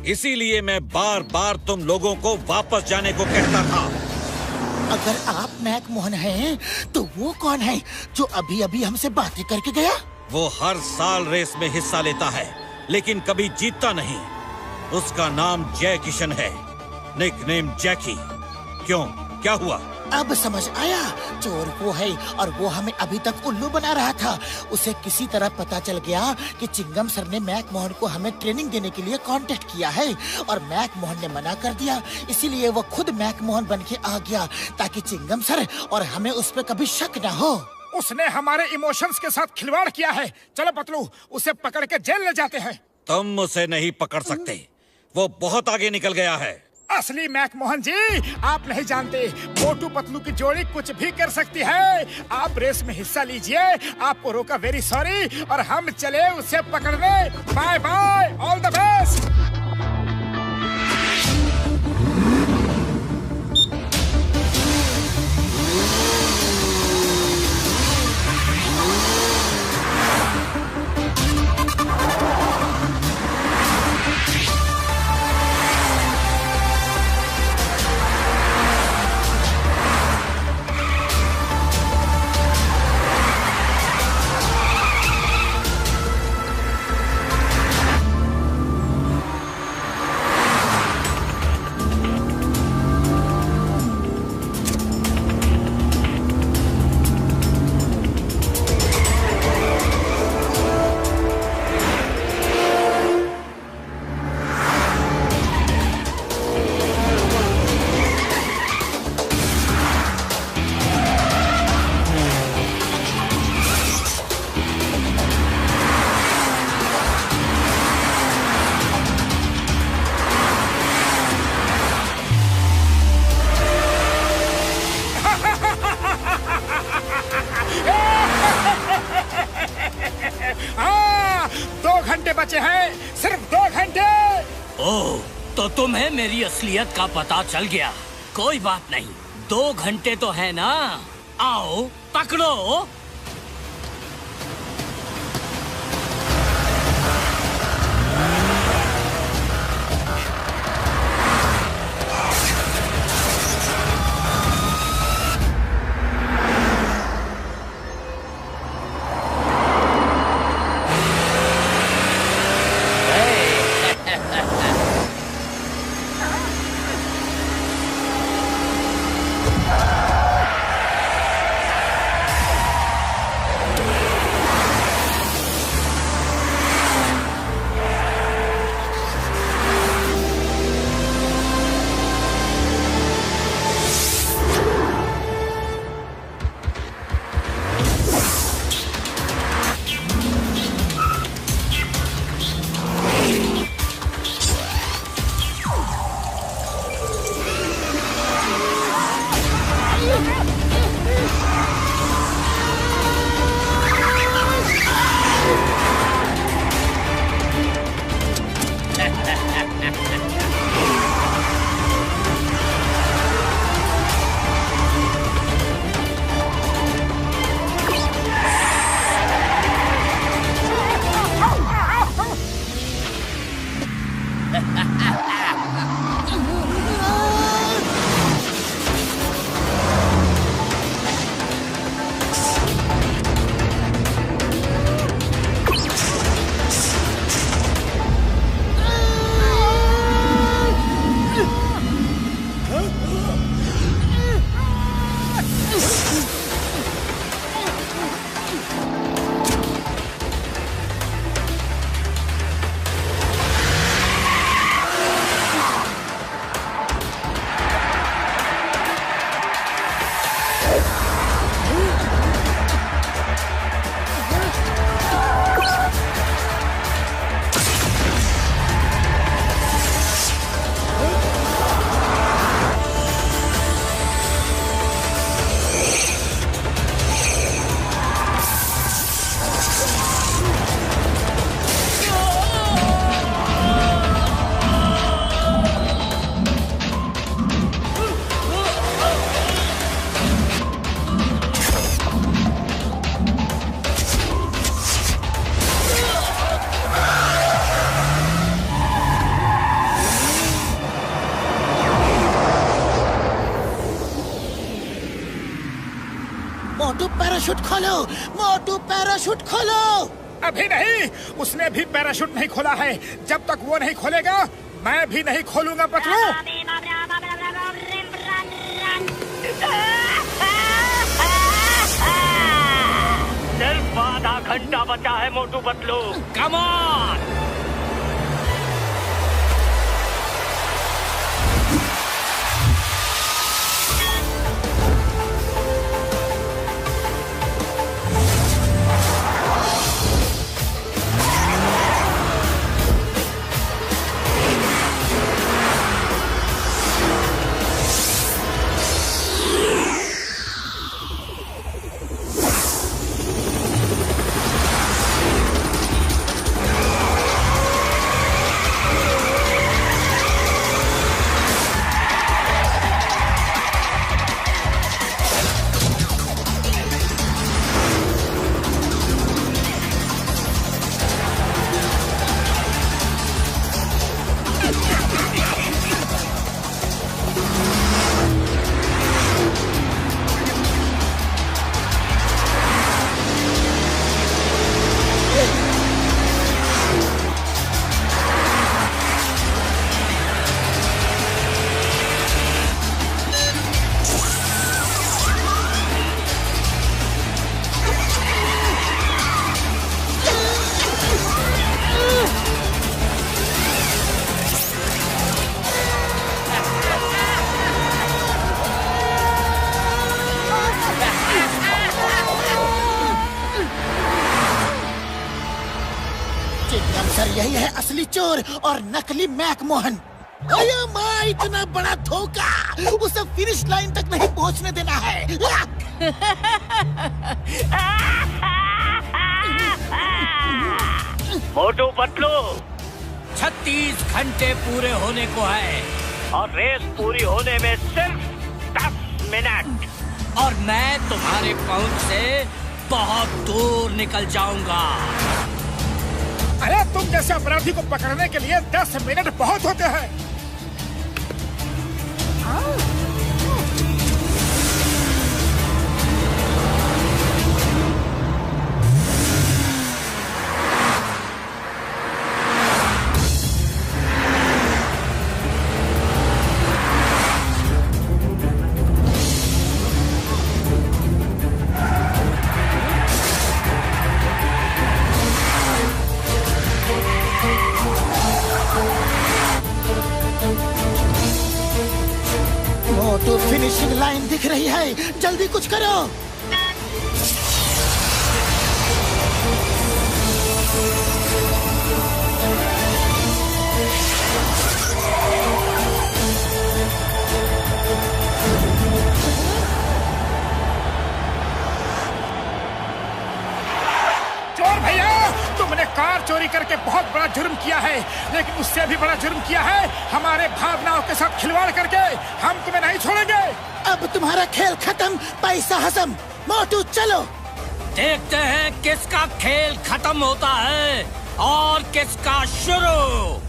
इसीलिए मैं बार बार तुम लोगों को वापस जाने को कहता था। अगर आप मैकमोहन हैं, तो वो कौन है जो अभी अभी हमसे बातें करके गया? वो हर साल रेस में हिस्सा लेता है, लेकिन कभी जीतता नहीं। उसका नाम जय किशन है, निकनेम जैकी। क्यों, क्या हुआ? अब समझ आया, चोर वो है और वो हमें अभी तक उल्लू बना रहा था। उसे किसी तरह पता चल गया कि चिंगम सर ने मैकमोहन को हमें ट्रेनिंग देने के लिए कांटेक्ट किया है और मैकमोहन ने मना कर दिया। इसीलिए वो खुद मैकमोहन बन के आ गया ताकि चिंगम सर और हमें उस पर कभी शक न हो। उसने हमारे इमोशंस के साथ खिलवाड़ किया है। चलो पतलू, उसे पकड़ के जेल ले जाते हैं। तुम उसे नहीं पकड़ सकते, वो बहुत आगे निकल गया है। असली मैकमोहन जी आप नहीं जानते, मोटू पतलू की जोड़ी कुछ भी कर सकती है। आप रेस में हिस्सा लीजिए, आपको रोका वेरी सॉरी, और हम चले उसे पकड़ने। Bye bye, all the best. बचे हैं, सिर्फ 2 घंटे। ओह, तो तुम्हें मेरी असलियत का पता चल गया। कोई बात नहीं, 2 घंटे तो है ना। आओ पकड़ो। मोटू पैराशूट खोलो, मोटू पैराशूट खोलो। अभी नहीं, उसने भी पैराशूट नहीं खोला है। जब तक वो नहीं खोलेगा मैं भी नहीं खोलूंगा पतलू। सिर्फ आधा घंटा बचा है Motu Patlu. Come on. Sir यही है असली चोर और नकली मैक मोहन। अरे माँ, इतना बड़ा धोखा, उसे फिनिश लाइन तक नहीं पहुंचने देना है। मोटू पतलू 36 घंटे पूरे होने को है और रेस पूरी होने में सिर्फ 10 मिनट। और मैं तुम्हारे पहुंच से बहुत दूर निकल जाऊंगा। अरे तुम जैसे अपराधी को पकड़ने के लिए 10 मिनट बहुत होते हैं। मोटू फिनिशिंग लाइन दिख रही है, जल्दी कुछ करो। चोर भैया, तुमने कार चोरी करके बहुत बड़ा जुर्म किया है, लेकिन उससे भी बड़ा जुर्म किया है हमारे भावनाओं के साथ खिलवाड़ करके। हम तुम्हें नहीं छोड़ेंगे। अब तुम्हारा खेल खत्म, पैसा हजम। मोटू चलो। देखते हैं किसका खेल खत्म होता है और किसका शुरू।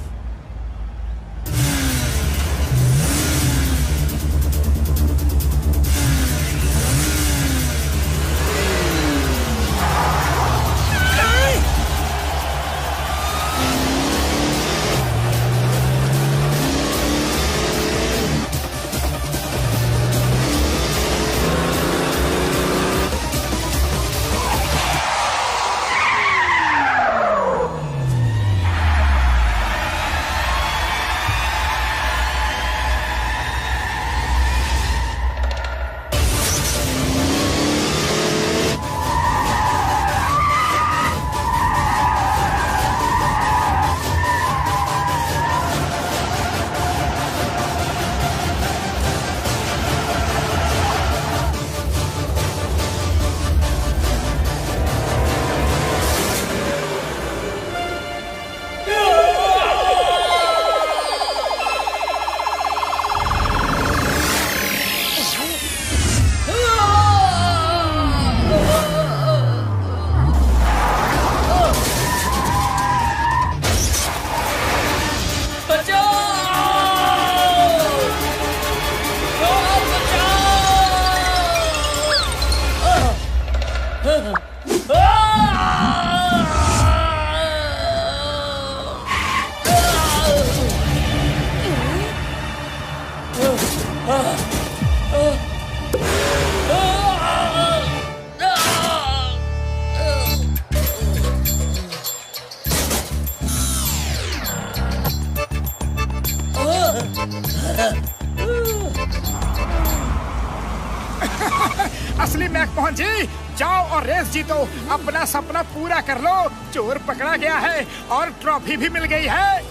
असली मैकमोहन जी, जाओ और रेस जीतो, अपना सपना पूरा कर लो। चोर पकड़ा गया है और ट्रॉफी भी मिल गई है।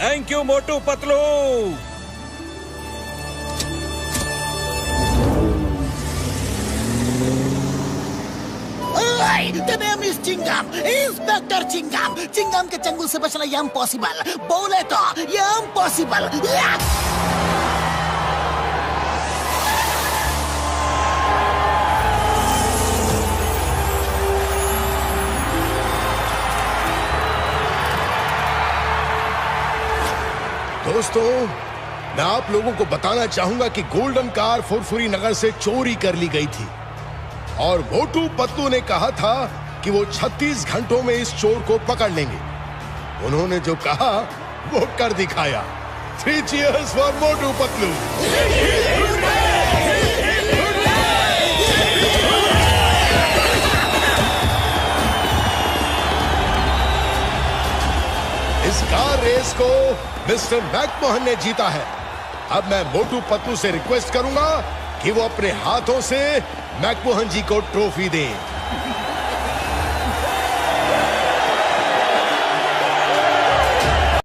Thank you Motu Patlu. The name is Chingam, inspector Chingam. Chingam के चंगुल से बचना ये इम्पॉसिबल, बोले तो ये इम्पॉसिबल। दोस्तों, मैं आप लोगों को बताना चाहूंगा कि गोल्डन कार फुरफुरी नगर से चोरी कर ली गई थी और मोटू पतलू ने कहा था कि वो 36 घंटों में इस चोर को पकड़ लेंगे। उन्होंने जो कहा वो कर दिखाया। 3 cheers फॉर मोटू पतलू। इस कार रेस को मिस्टर मैकमोहन ने जीता है। अब मैं मोटू पतलू से रिक्वेस्ट करूंगा कि वो अपने हाथों से मैकमोहन जी को ट्रॉफी दें।